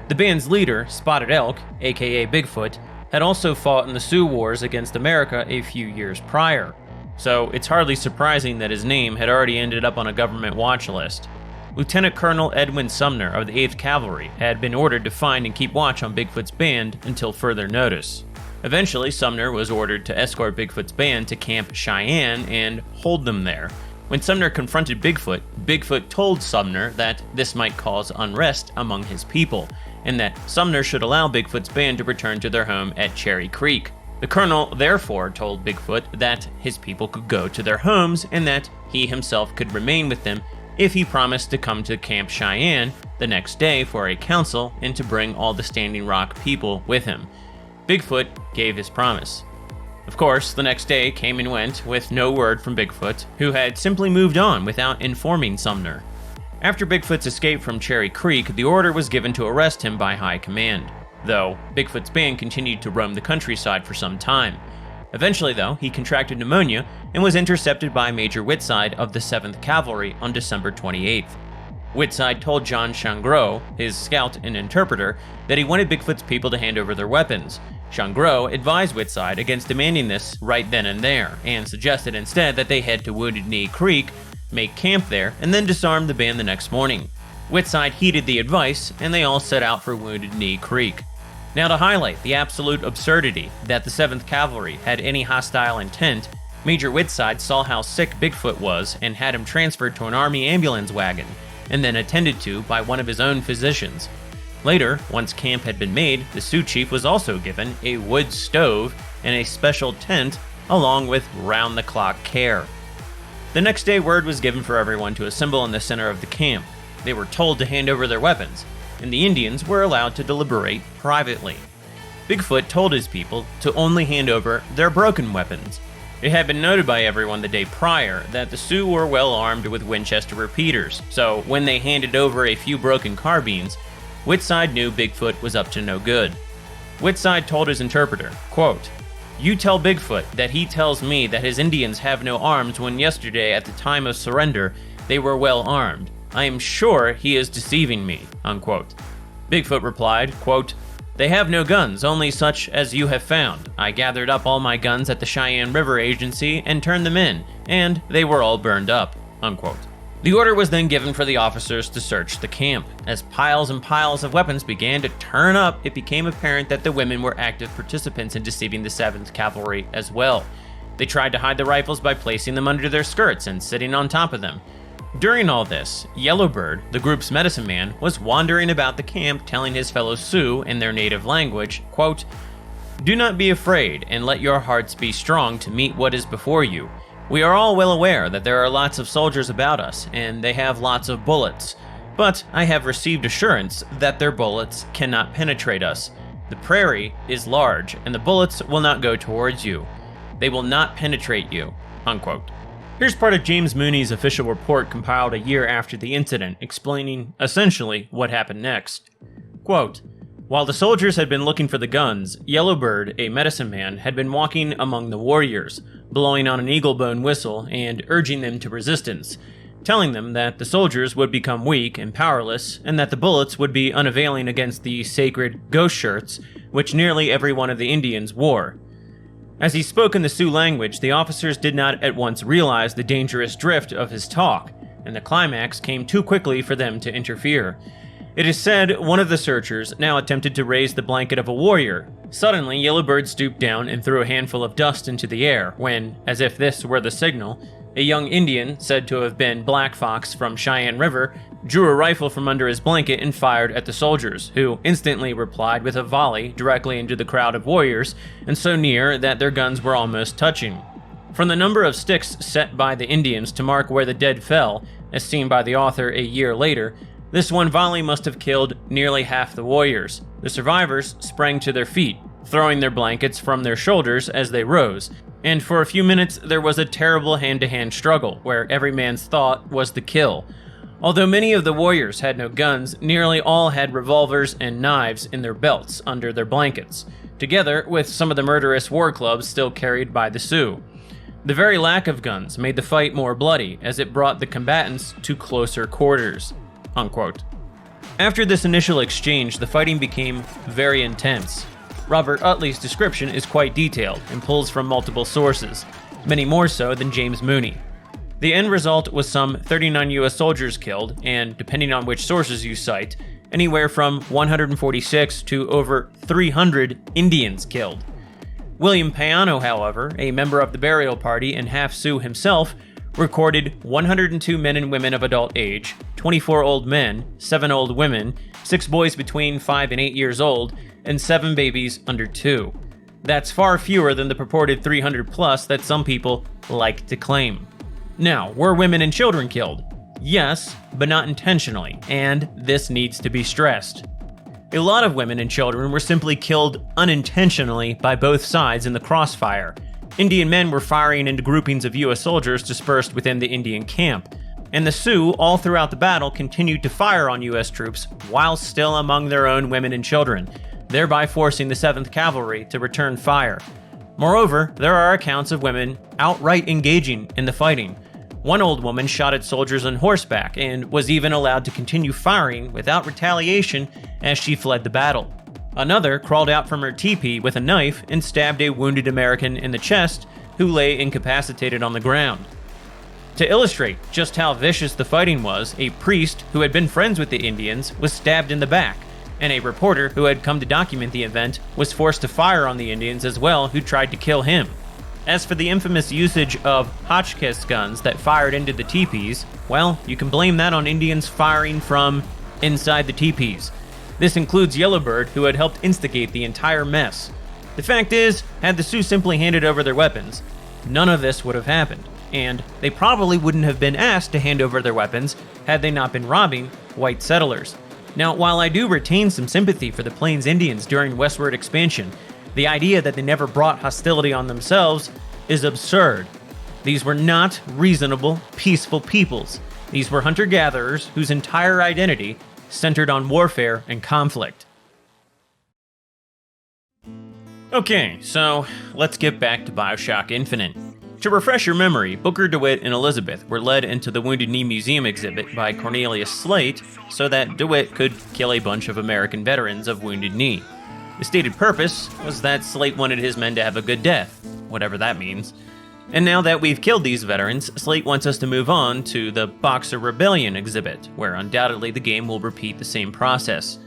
The band's leader, Spotted Elk, aka Bigfoot, had also fought in the Sioux Wars against America a few years prior, so it's hardly surprising that his name had already ended up on a government watch list. Lieutenant Colonel Edwin Sumner of the 8th Cavalry had been ordered to find and keep watch on Bigfoot's band until further notice. Eventually, Sumner was ordered to escort Bigfoot's band to Camp Cheyenne and hold them there. When Sumner confronted Bigfoot, Bigfoot told Sumner that this might cause unrest among his people, and that Sumner should allow Bigfoot's band to return to their home at Cherry Creek. The colonel therefore told Bigfoot that his people could go to their homes and that he himself could remain with them if he promised to come to Camp Cheyenne the next day for a council and to bring all the Standing Rock people with him. Bigfoot gave his promise. Of course, the next day came and went with no word from Bigfoot, who had simply moved on without informing Sumner. After Bigfoot's escape from Cherry Creek, the order was given to arrest him by high command, though Bigfoot's band continued to roam the countryside for some time. Eventually, though, he contracted pneumonia and was intercepted by Major Whitside of the 7th Cavalry on December 28th. Whitside told John Shangro, his scout and interpreter, that he wanted Bigfoot's people to hand over their weapons. Shangro advised Whitside against demanding this right then and there, and suggested instead that they head to Wounded Knee Creek, make camp there, and then disarm the band the next morning. Whitside heeded the advice, and they all set out for Wounded Knee Creek. Now, to highlight the absolute absurdity that the 7th Cavalry had any hostile intent, Major Whitside saw how sick Bigfoot was and had him transferred to an army ambulance wagon, and then attended to by one of his own physicians. Later, once camp had been made, the Sioux chief was also given a wood stove and a special tent, along with round-the-clock care. The next day, word was given for everyone to assemble in the center of the camp. They were told to hand over their weapons, and the Indians were allowed to deliberate privately. Bigfoot told his people to only hand over their broken weapons. It had been noted by everyone the day prior that the Sioux were well armed with Winchester repeaters, so when they handed over a few broken carbines, Whitside knew Bigfoot was up to no good. Whitside told his interpreter, quote, "You tell Bigfoot that he tells me that his Indians have no arms when yesterday at the time of surrender they were well armed. I am sure he is deceiving me," unquote. Bigfoot replied, quote, "They have no guns, only such as you have found. I gathered up all my guns at the Cheyenne River Agency and turned them in, and they were all burned up," unquote. The order was then given for the officers to search the camp. As piles and piles of weapons began to turn up, it became apparent that the women were active participants in deceiving the 7th Cavalry as well. They tried to hide the rifles by placing them under their skirts and sitting on top of them. During all this, Yellowbird, the group's medicine man, was wandering about the camp telling his fellow Sioux in their native language, quote, "Do not be afraid, and let your hearts be strong to meet what is before you. We are all well aware that there are lots of soldiers about us, and they have lots of bullets. But I have received assurance that their bullets cannot penetrate us. The prairie is large, and the bullets will not go towards you. They will not penetrate you," unquote. Here's part of James Mooney's official report compiled a year after the incident, explaining, essentially, what happened next. Quote, "While the soldiers had been looking for the guns, Yellowbird, a medicine man, had been walking among the warriors, blowing on an eagle-bone whistle and urging them to resistance, telling them that the soldiers would become weak and powerless, and that the bullets would be unavailing against the sacred ghost shirts, which nearly every one of the Indians wore. As he spoke in the Sioux language, the officers did not at once realize the dangerous drift of his talk, and the climax came too quickly for them to interfere. It is said one of the searchers now attempted to raise the blanket of a warrior. Suddenly, Yellowbird stooped down and threw a handful of dust into the air when, as if this were the signal, a young Indian, said to have been Black Fox from Cheyenne River, drew a rifle from under his blanket and fired at the soldiers, who instantly replied with a volley directly into the crowd of warriors, and so near that their guns were almost touching. From the number of sticks set by the Indians to mark where the dead fell, as seen by the author a year later, this one volley must have killed nearly half the warriors. The survivors sprang to their feet, throwing their blankets from their shoulders as they rose, and for a few minutes there was a terrible hand-to-hand struggle, where every man's thought was the kill. Although many of the warriors had no guns, nearly all had revolvers and knives in their belts under their blankets. together with some of the murderous war clubs still carried by the Sioux. The very lack of guns made the fight more bloody, as it brought the combatants to closer quarters." Unquote. After this initial exchange, the fighting became very intense. Robert Utley's description is quite detailed and pulls from multiple sources, many more so than James Mooney. The end result was some 39 US soldiers killed, and depending on which sources you cite, anywhere from 146 to over 300 Indians killed. William Payano, however, a member of the burial party and half Sioux himself, recorded 102 men and women of adult age, 24 old men, 7 old women, 6 boys between 5 and 8 years old, and 7 babies under 2. That's far fewer than the purported 300 plus that some people like to claim. Now, were women and children killed? Yes, but not intentionally, and this needs to be stressed. A lot of women and children were simply killed unintentionally by both sides in the crossfire. Indian men were firing into groupings of US soldiers dispersed within the Indian camp, and the Sioux all throughout the battle continued to fire on US troops while still among their own women and children, thereby forcing the 7th Cavalry to return fire. Moreover, there are accounts of women outright engaging in the fighting. One old woman shot at soldiers on horseback and was even allowed to continue firing without retaliation as she fled the battle. Another crawled out from her teepee with a knife and stabbed a wounded American in the chest who lay incapacitated on the ground. To illustrate just how vicious the fighting was, a priest who had been friends with the Indians was stabbed in the back, and a reporter who had come to document the event was forced to fire on the Indians as well who tried to kill him. As for the infamous usage of Hotchkiss guns that fired into the teepees, well, you can blame that on Indians firing from inside the teepees. This includes Yellowbird, who had helped instigate the entire mess. The fact is, had the Sioux simply handed over their weapons, none of this would have happened, and they probably wouldn't have been asked to hand over their weapons had they not been robbing white settlers. Now, while I do retain some sympathy for the Plains Indians during westward expansion, the idea that they never brought hostility on themselves is absurd. These were not reasonable, peaceful peoples. These were hunter-gatherers whose entire identity centered on warfare and conflict. Okay, so let's get back to BioShock Infinite. To refresh your memory, Booker DeWitt and Elizabeth were led into the Wounded Knee Museum exhibit by Cornelius Slate so that DeWitt could kill a bunch of American veterans of Wounded Knee. The stated purpose was that Slate wanted his men to have a good death, whatever that means. And now that we've killed these veterans, Slate wants us to move on to the Boxer Rebellion exhibit, where undoubtedly the game will repeat the same process.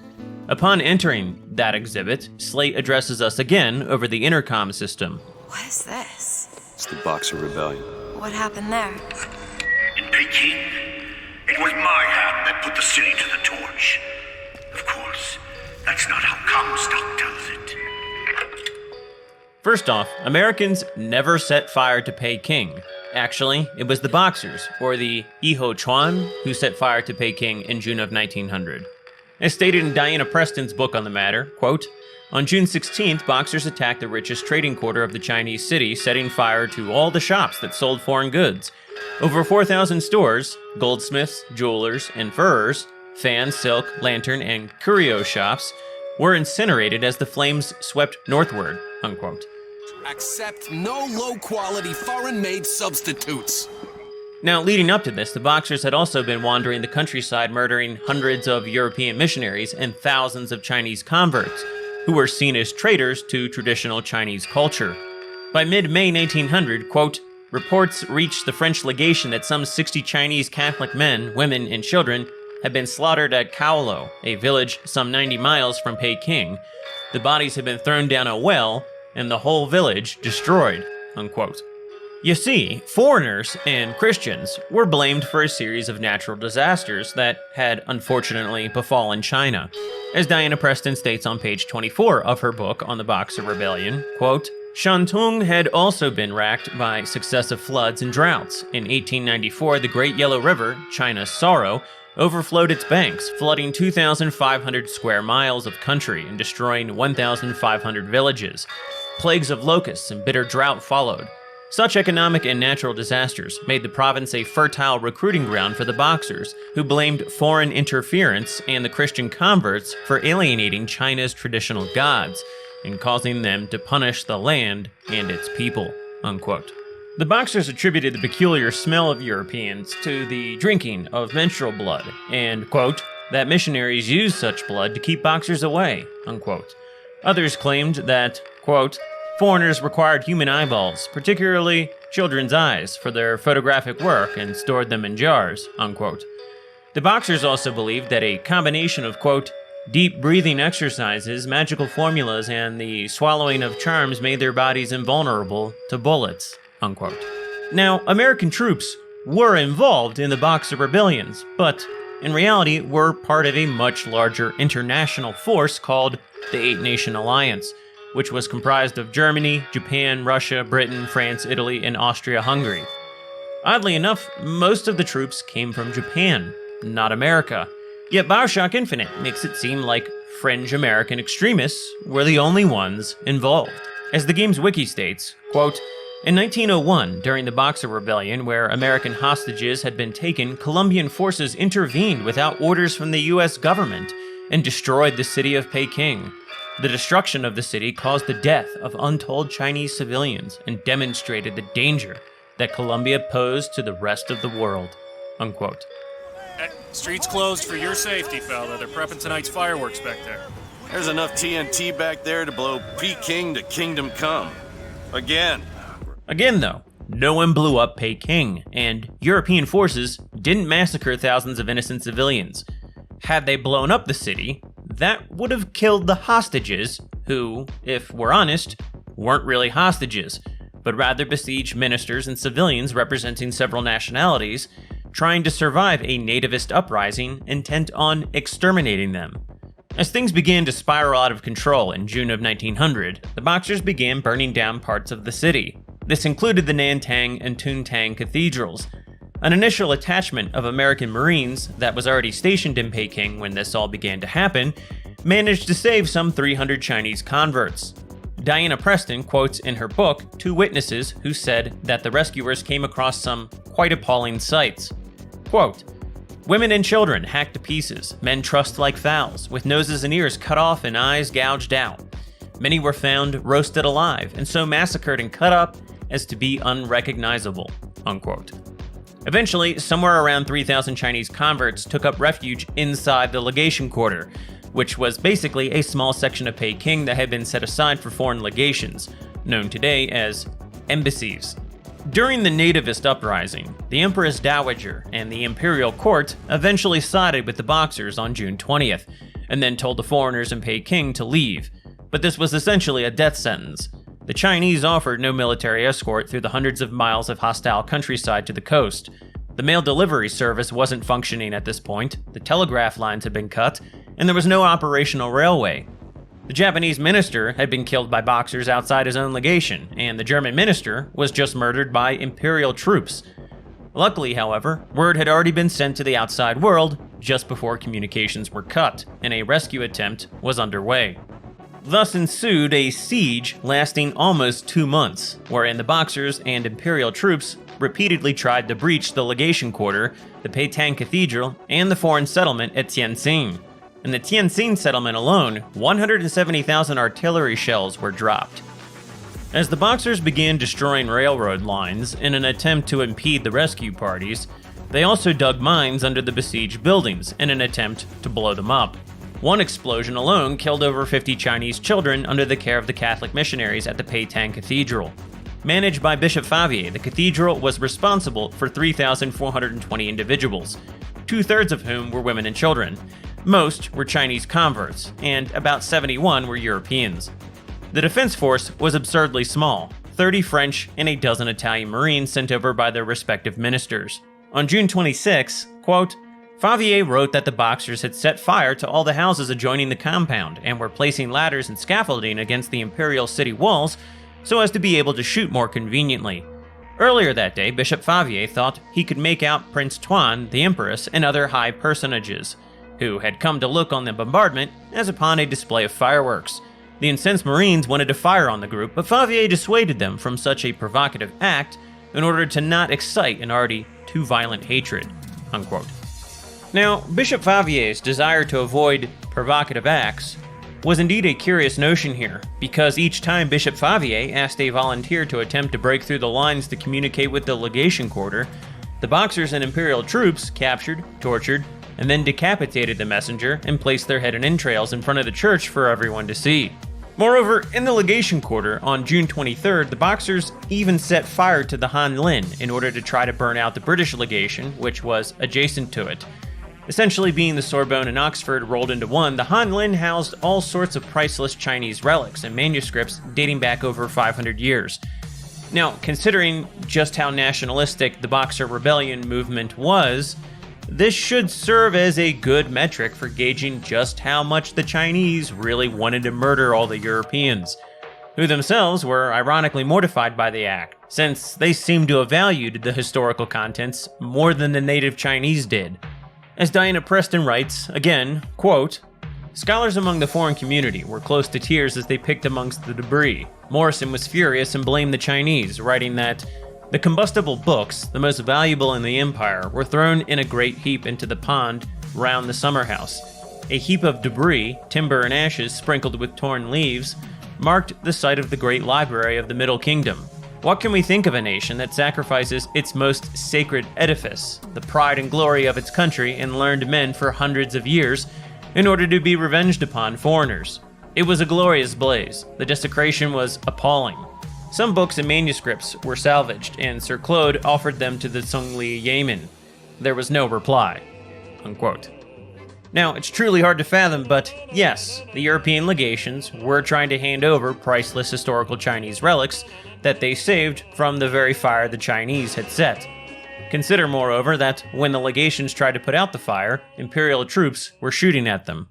Upon entering that exhibit, Slate addresses us again over the intercom system. What is this? It's the Boxer Rebellion. What happened there? In Peking, it was my hand that put the city to the torch. Of course, that's not how Comstock tells it. First off, Americans never set fire to Peking. Actually, it was the Boxers, or the Iho Chuan, who set fire to Peking in June of 1900. As stated in Diana Preston's book on the matter, quote, on June 16th, Boxers attacked the richest trading quarter of the Chinese city, setting fire to all the shops that sold foreign goods. Over 4,000 stores, goldsmiths, jewelers, and furrers, fan, silk, lantern, and curio shops were incinerated as the flames swept northward, unquote. Accept no low-quality foreign-made substitutes. Now, leading up to this, the Boxers had also been wandering the countryside murdering hundreds of European missionaries and thousands of Chinese converts, who were seen as traitors to traditional Chinese culture. By mid-May 1900, quote, reports reached the French legation that some 60 Chinese Catholic men, women, and children had been slaughtered at Kowloon, a village some 90 miles from Peking. The bodies had been thrown down a well, and the whole village destroyed, unquote. You see, foreigners and Christians were blamed for a series of natural disasters that had unfortunately befallen China. As Diana Preston states on page 24 of her book on the Boxer Rebellion, quote, Shantung had also been racked by successive floods and droughts. In 1894, the Great Yellow River, China's sorrow, overflowed its banks, flooding 2,500 square miles of country and destroying 1,500 villages. Plagues of locusts and bitter drought followed. Such economic and natural disasters made the province a fertile recruiting ground for the Boxers, who blamed foreign interference and the Christian converts for alienating China's traditional gods. in causing them to punish the land and its people, unquote. The Boxers attributed the peculiar smell of Europeans to the drinking of menstrual blood, and, quote, that missionaries used such blood to keep Boxers away, unquote. Others claimed that, quote, foreigners required human eyeballs, particularly children's eyes, for their photographic work and stored them in jars, unquote. The Boxers also believed that a combination of, quote, deep breathing exercises, magical formulas, and the swallowing of charms made their bodies invulnerable to bullets, unquote. Now, American troops were involved in the Boxer rebellions, but in reality were part of a much larger international force called the Eight-Nation Alliance, which was comprised of Germany, Japan, Russia, Britain, France, Italy, and Austria-Hungary. Oddly enough, most of the troops came from Japan, not America. Yet BioShock Infinite makes it seem like fringe American extremists were the only ones involved. As the game's wiki states, quote, in 1901, during the Boxer Rebellion, where American hostages had been taken, Colombian forces intervened without orders from the US government and destroyed the city of Peking. The destruction of the city caused the death of untold Chinese civilians and demonstrated the danger that Colombia posed to the rest of the world, unquote. Streets closed for your safety, fella. They're prepping tonight's fireworks back there. There's enough TNT back there to blow Peking to Kingdom Come. Again, though, no one blew up Peking, and European forces didn't massacre thousands of innocent civilians. Had they blown up the city, that would have killed the hostages, who, if we're honest, weren't really hostages, but rather besieged ministers and civilians representing several nationalities, trying to survive a nativist uprising intent on exterminating them. As things began to spiral out of control in June of 1900, the Boxers began burning down parts of the city. This included the Nantang and Tuntang cathedrals. An initial attachment of American Marines that was already stationed in Peking when this all began to happen managed to save some 300 Chinese converts. Diana Preston quotes in her book 2 witnesses who said that the rescuers came across some quite appalling sights. Quote, women and children hacked to pieces, men trussed like fowls, with noses and ears cut off and eyes gouged out. Many were found roasted alive, and so massacred and cut up as to be unrecognizable, unquote. Eventually, somewhere around 3,000 Chinese converts took up refuge inside the legation quarter, which was basically a small section of Peking that had been set aside for foreign legations, known today as embassies. During the nativist uprising, the Empress Dowager and the imperial court eventually sided with the Boxers on June 20th, and then told the foreigners in Peking to leave, but this was essentially a death sentence. The Chinese offered no military escort through the hundreds of miles of hostile countryside to the coast. The mail delivery service wasn't functioning at this point, the telegraph lines had been cut, and there was no operational railway. The Japanese minister had been killed by Boxers outside his own legation, and the German minister was just murdered by imperial troops. Luckily, however, word had already been sent to the outside world just before communications were cut, and a rescue attempt was underway. Thus ensued a siege lasting almost 2 months, wherein the Boxers and imperial troops repeatedly tried to breach the legation quarter, the Peitang Cathedral, and the foreign settlement at Tianjin. In the Tianjin settlement alone, 170,000 artillery shells were dropped. As the Boxers began destroying railroad lines in an attempt to impede the rescue parties, they also dug mines under the besieged buildings in an attempt to blow them up. One explosion alone killed over 50 Chinese children under the care of the Catholic missionaries at the Peitang Cathedral. Managed by Bishop Favier, the cathedral was responsible for 3,420 individuals, 2/3 of whom were women and children. Most were Chinese converts, and about 71 were Europeans. The defense force was absurdly small, 30 French and a dozen Italian Marines sent over by their respective ministers. On June 26, quote, Favier wrote that the Boxers had set fire to all the houses adjoining the compound and were placing ladders and scaffolding against the imperial city walls so as to be able to shoot more conveniently. Earlier that day, Bishop Favier thought he could make out Prince Tuan, the Empress, and other high personages, who had come to look on the bombardment as upon a display of fireworks. The incensed Marines wanted to fire on the group, but Favier dissuaded them from such a provocative act in order to not excite an already too violent hatred, unquote. Now, Bishop Favier's desire to avoid provocative acts was indeed a curious notion here, because each time Bishop Favier asked a volunteer to attempt to break through the lines to communicate with the legation quarter, the Boxers and Imperial troops captured, tortured, and then decapitated the messenger and placed their head and entrails in front of the church for everyone to see. Moreover, in the legation quarter on June 23rd, the Boxers even set fire to the Han Lin in order to try to burn out the British legation, which was adjacent to it. Essentially being the Sorbonne and Oxford rolled into one, the Han Lin housed all sorts of priceless Chinese relics and manuscripts dating back over 500 years. Now, considering just how nationalistic the Boxer Rebellion movement was, this should serve as a good metric for gauging just how much the Chinese really wanted to murder all the Europeans, who themselves were ironically mortified by the act, since they seemed to have valued the historical contents more than the native Chinese did. As Diana Preston writes, again, quote, "Scholars among the foreign community were close to tears as they picked amongst the debris. Morrison was furious and blamed the Chinese, writing that the combustible books, the most valuable in the empire, were thrown in a great heap into the pond round the summer house. A heap of debris, timber and ashes sprinkled with torn leaves, marked the site of the great library of the Middle Kingdom. What can we think of a nation that sacrifices its most sacred edifice, the pride and glory of its country and learned men for hundreds of years, in order to be revenged upon foreigners? It was a glorious blaze. The desecration was appalling. Some books and manuscripts were salvaged, and Sir Claude offered them to the Zhongli Yamen. There was no reply." Unquote. Now, it's truly hard to fathom, but yes, the European legations were trying to hand over priceless historical Chinese relics that they saved from the very fire the Chinese had set. Consider, moreover, that when the legations tried to put out the fire, Imperial troops were shooting at them.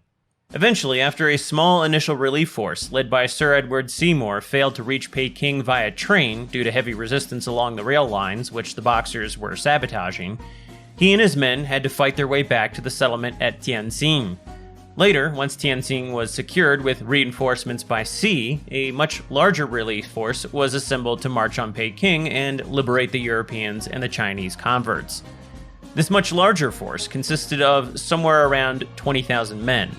Eventually, after a small initial relief force led by Sir Edward Seymour failed to reach Peking via train due to heavy resistance along the rail lines, which the Boxers were sabotaging, he and his men had to fight their way back to the settlement at Tianjin. Later, once Tianjin was secured with reinforcements by sea, a much larger relief force was assembled to march on Peking and liberate the Europeans and the Chinese converts. This much larger force consisted of somewhere around 20,000 men.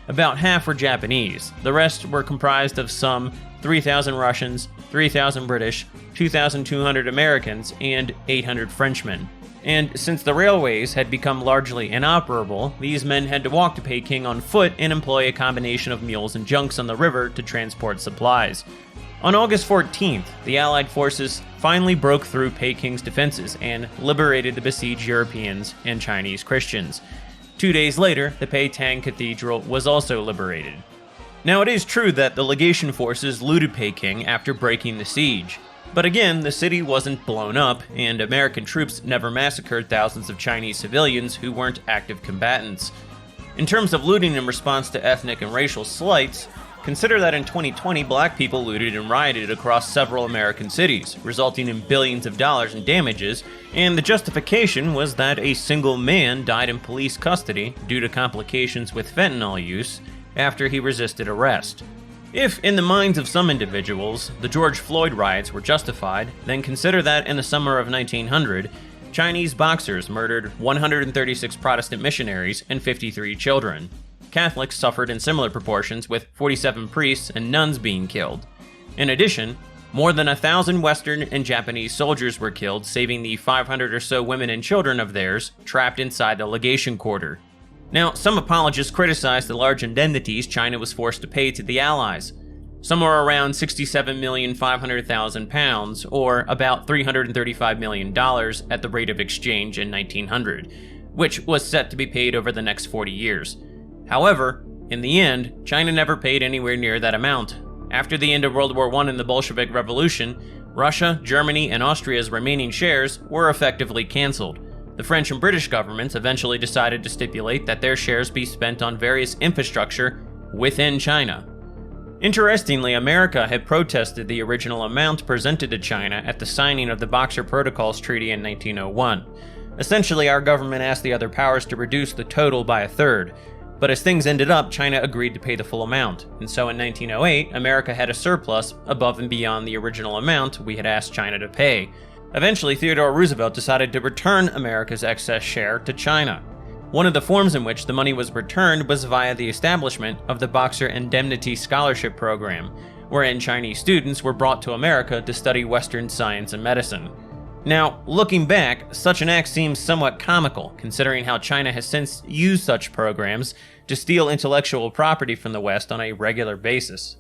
About half were Japanese. The rest were comprised of some 3,000 Russians, 3,000 British, 2,200 Americans, and 800 Frenchmen. And since the railways had become largely inoperable, these men had to walk to Peking on foot and employ a combination of mules and junks on the river to transport supplies. On August 14th, the Allied forces finally broke through Peking's defenses and liberated the besieged Europeans and Chinese Christians. 2 days later, the Peitang Cathedral was also liberated. Now, it is true that the legation forces looted Peking after breaking the siege. But again, the city wasn't blown up, and American troops never massacred thousands of Chinese civilians who weren't active combatants. In terms of looting in response to ethnic and racial slights, consider that in 2020, black people looted and rioted across several American cities, resulting in billions of dollars in damages, and the justification was that a single man died in police custody due to complications with fentanyl use after he resisted arrest. If, in the minds of some individuals, the George Floyd riots were justified, then consider that in the summer of 1900, Chinese Boxers murdered 136 Protestant missionaries and 53 children. Catholics suffered in similar proportions, with 47 priests and nuns being killed. In addition, more than 1,000 Western and Japanese soldiers were killed, saving the 500 or so women and children of theirs trapped inside the legation quarter. Now, some apologists criticized the large indemnities China was forced to pay to the Allies, somewhere around £67,500,000, or about $335 million at the rate of exchange in 1900, which was set to be paid over the next 40 years. However, in the end, China never paid anywhere near that amount. After the end of World War I and the Bolshevik Revolution, Russia, Germany, and Austria's remaining shares were effectively canceled. The French and British governments eventually decided to stipulate that their shares be spent on various infrastructure within China. Interestingly, America had protested the original amount presented to China at the signing of the Boxer Protocols Treaty in 1901. Essentially, our government asked the other powers to reduce the total by a third. But as things ended up, China agreed to pay the full amount, and so in 1908, America had a surplus above and beyond the original amount we had asked China to pay. Eventually, Theodore Roosevelt decided to return America's excess share to China. One of the forms in which the money was returned was via the establishment of the Boxer Indemnity Scholarship Program, wherein Chinese students were brought to America to study Western science and medicine. Now, looking back, such an act seems somewhat comical, considering how China has since used such programs to steal intellectual property from the West on a regular basis.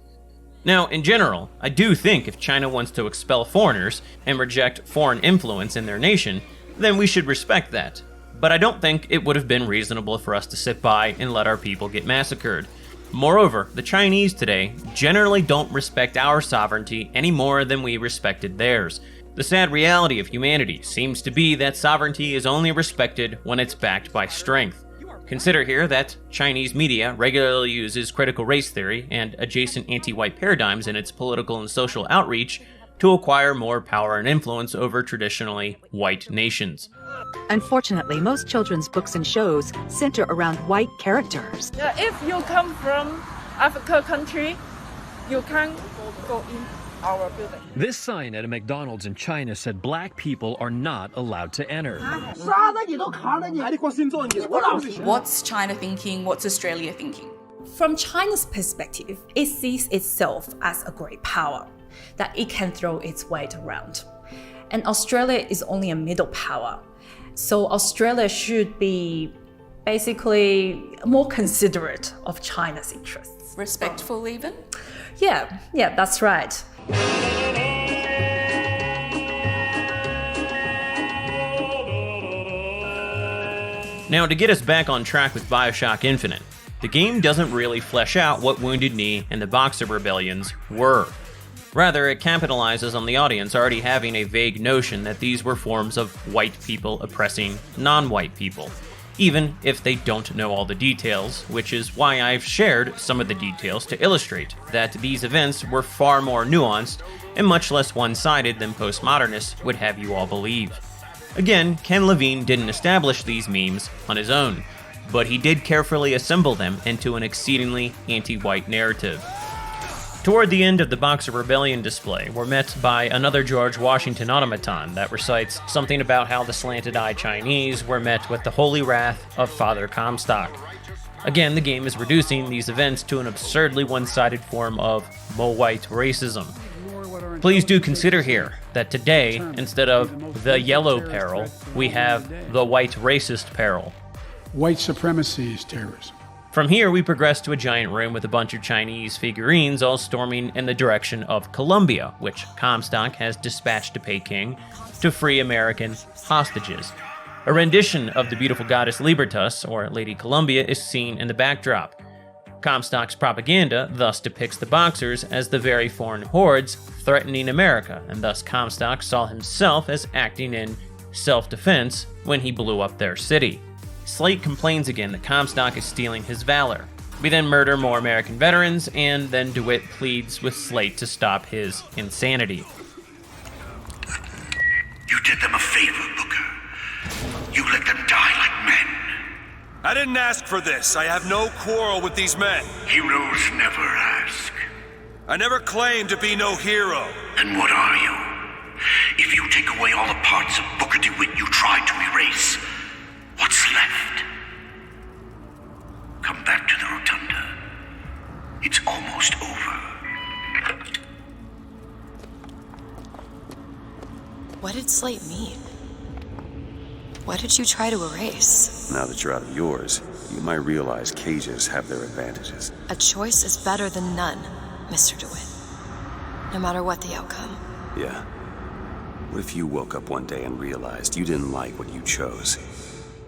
Now, in general, I do think if China wants to expel foreigners and reject foreign influence in their nation, then we should respect that. But I don't think it would have been reasonable for us to sit by and let our people get massacred. Moreover, the Chinese today generally don't respect our sovereignty any more than we respected theirs. The sad reality of humanity seems to be that sovereignty is only respected when it's backed by strength. Consider here that Chinese media regularly uses critical race theory and adjacent anti-white paradigms in its political and social outreach to acquire more power and influence over traditionally white nations. Unfortunately, most children's books and shows center around white characters. If you come from Africa country, you can't go in our building. This sign at a McDonald's in China said black people are not allowed to enter. What's China thinking? What's Australia thinking? From China's perspective, it sees itself as a great power, that it can throw its weight around. And Australia is only a middle power. So Australia should be basically more considerate of China's interests. Respectful even? Yeah, that's right. Now, to get us back on track with BioShock Infinite, the game doesn't really flesh out what Wounded Knee and the Boxer Rebellions were. Rather, it capitalizes on the audience already having a vague notion that these were forms of white people oppressing non-white people, even if they don't know all the details, which is why I've shared some of the details to illustrate that these events were far more nuanced and much less one-sided than postmodernists would have you all believe. Again, Ken Levine didn't establish these memes on his own, but he did carefully assemble them into an exceedingly anti-white narrative. Toward the end of the Boxer Rebellion display, we're met by another George Washington automaton that recites something about how the slanted-eyed Chinese were met with the holy wrath of Father Comstock. Again, the game is reducing these events to an absurdly one-sided form of mo-white racism. Please do consider here that today, instead of the yellow peril, we have the white racist peril. White supremacy is terrorism. From here, we progress to a giant room with a bunch of Chinese figurines all storming in the direction of Colombia, which Comstock has dispatched to Peking to free American hostages. A rendition of the beautiful goddess Libertas, or Lady Columbia, is seen in the backdrop. Comstock's propaganda thus depicts the Boxers as the very foreign hordes threatening America, and thus Comstock saw himself as acting in self-defense when he blew up their city. Slate complains again that Comstock is stealing his valor. We then murder more American veterans, and then DeWitt pleads with Slate to stop his insanity. You did them a favor, Booker. You let them die like men. I didn't ask for this. I have no quarrel with these men. Heroes never ask. I never claimed to be no hero. Then what are you? If you take away all the parts of Booker DeWitt you tried to erase, what's left? Come back to the rotunda. It's almost over. What did Slate mean? What did you try to erase? Now that you're out of yours, you might realize cages have their advantages. A choice is better than none, Mr. DeWitt. No matter what the outcome. Yeah. What if you woke up one day and realized you didn't like what you chose?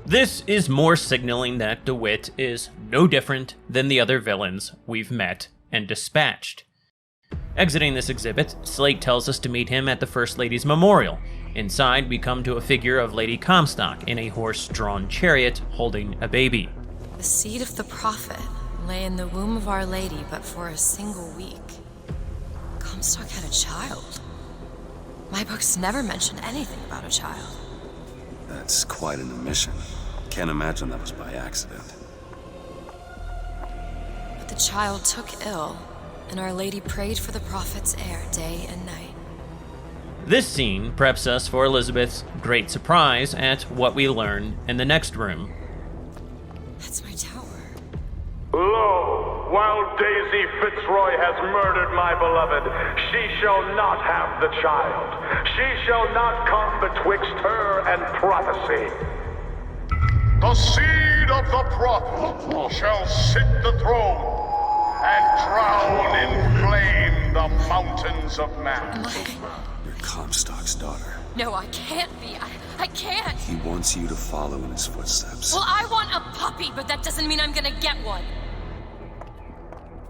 This is more signaling that DeWitt is no different than the other villains we've met and dispatched. Exiting this exhibit, Slate tells us to meet him at the First Lady's memorial. Inside, we come to a figure of Lady Comstock in a horse-drawn chariot holding a baby. The seed of the prophet lay in the womb of Our Lady but for a single week. Comstock had a child. My books never mention anything about a child. That's quite an omission. Can't imagine that was by accident. But the child took ill, and Our Lady prayed for the prophet's heir day and night. This scene preps us for Elizabeth's great surprise at what we learn in the next room. Lo, while Daisy Fitzroy has murdered my beloved, she shall not have the child. She shall not come betwixt her and prophecy. The seed of the prophet shall sit the throne and drown in flame the mountains of man. You're Comstock's daughter. No, I can't be. I can't. He wants you to follow in his footsteps. Well, I want a puppy, but that doesn't mean I'm gonna get one.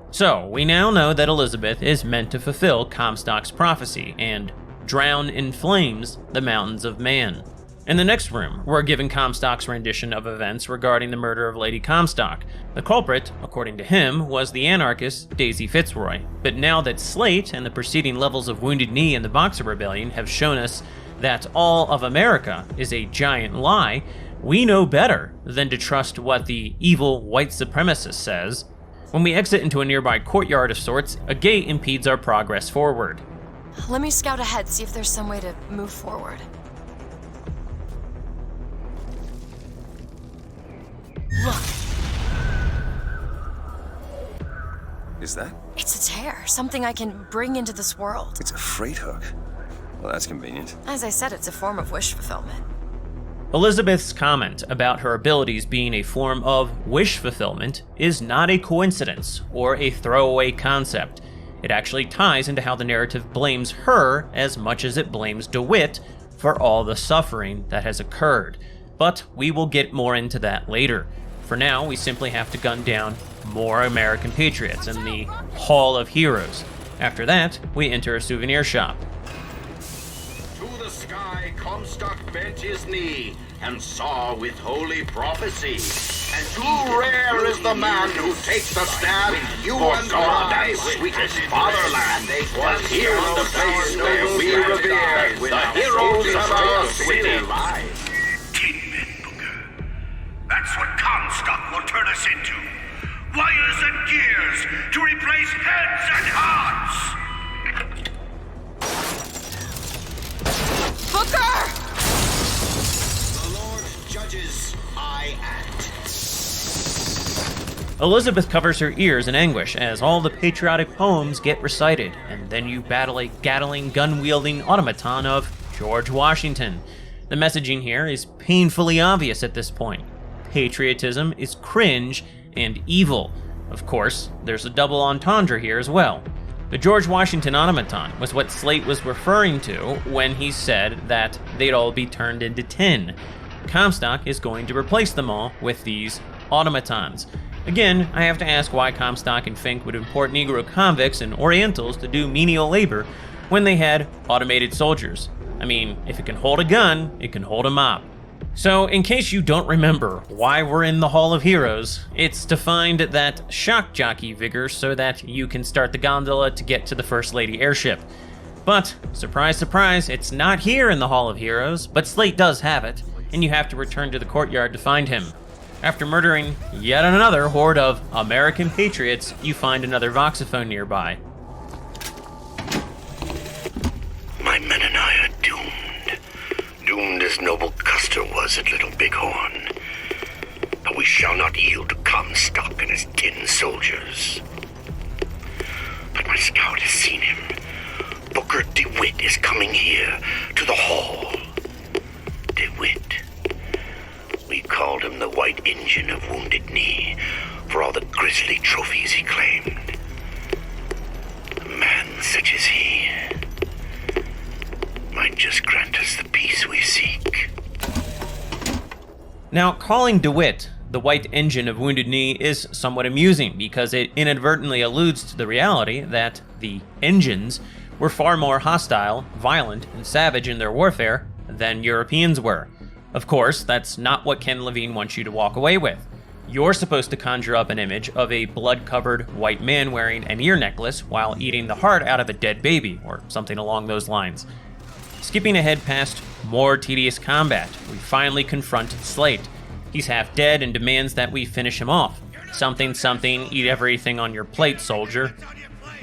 So, we now know that Elizabeth is meant to fulfill Comstock's prophecy and drown in flames the mountains of man. In the next room, we're given Comstock's rendition of events regarding the murder of Lady Comstock. The culprit, according to him, was the anarchist Daisy Fitzroy. But now that Slate and the preceding levels of Wounded Knee and the Boxer Rebellion have shown us that all of America is a giant lie, we know better than to trust what the evil white supremacist says. When we exit into a nearby courtyard of sorts, a gate impedes our progress forward. Let me scout ahead, see if there's some way to move forward. Look. Is that? It's a tear, something I can bring into this world. It's a freight hook. Well, that's convenient. As I said, it's a form of wish fulfillment. Elizabeth's comment about her abilities being a form of wish fulfillment is not a coincidence or a throwaway concept. It actually ties into how the narrative blames her as much as it blames DeWitt for all the suffering that has occurred. But we will get more into that later. For now, we simply have to gun down more American patriots in the Hall of Heroes. After that, we enter a souvenir shop. To the sky Comstock bent his knee and saw with holy prophecy. And too rare is the man who takes the stand you and God and sweetest fatherland. For here's the place where we revere the heroes of our city. That's what Comstock will turn us into. Wires and gears to replace heads and hearts. Booker! The Lord judges, I act. Elizabeth covers her ears in anguish as all the patriotic poems get recited, and then you battle a Gatling gun-wielding automaton of George Washington. The messaging here is painfully obvious at this point. Patriotism is cringe and evil. Of course, there's a double entendre here as well. The George Washington automaton was what Slate was referring to when he said that they'd all be turned into tin. Comstock is going to replace them all with these automatons. Again, I have to ask why Comstock and Fink would import Negro convicts and Orientals to do menial labor when they had automated soldiers. I mean, if it can hold a gun, it can hold a mop. So, in case you don't remember why we're in the Hall of Heroes, it's to find that shock jockey vigor so that you can start the gondola to get to the First Lady airship. But, surprise, surprise, it's not here in the Hall of Heroes, but Slate does have it, and you have to return to the courtyard to find him. After murdering yet another horde of American patriots, you find another voxophone nearby. My men and I are doomed. Doomed as noble Custer was at Little Bighorn. But we shall not yield to Comstock and his tin soldiers. But my scout has seen him. Booker DeWitt is coming here to the hall. DeWitt. We called him the White Engine of Wounded Knee for all the grisly trophies he claimed. A man such as he might just grant us the peace we seek. Now, calling DeWitt the White Engine of Wounded Knee is somewhat amusing because it inadvertently alludes to the reality that the engines were far more hostile, violent, and savage in their warfare than Europeans were. Of course, that's not what Ken Levine wants you to walk away with. You're supposed to conjure up an image of a blood-covered white man wearing an ear necklace while eating the heart out of a dead baby, or something along those lines. Skipping ahead past more tedious combat, we finally confront Slate. He's half dead and demands that we finish him off. Something, eat everything on your plate, soldier.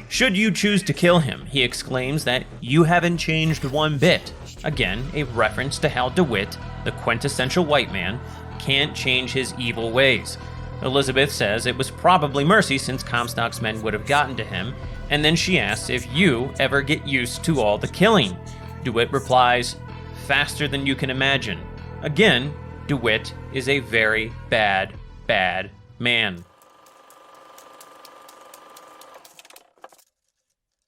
Should you choose to kill him, he exclaims that you haven't changed one bit. Again, a reference to how DeWitt, the quintessential white man, can't change his evil ways. Elizabeth says it was probably Mercy since Comstock's men would have gotten to him, and then she asks if you ever get used to all the killing. DeWitt replies, faster than you can imagine. Again, DeWitt is a very bad, bad man.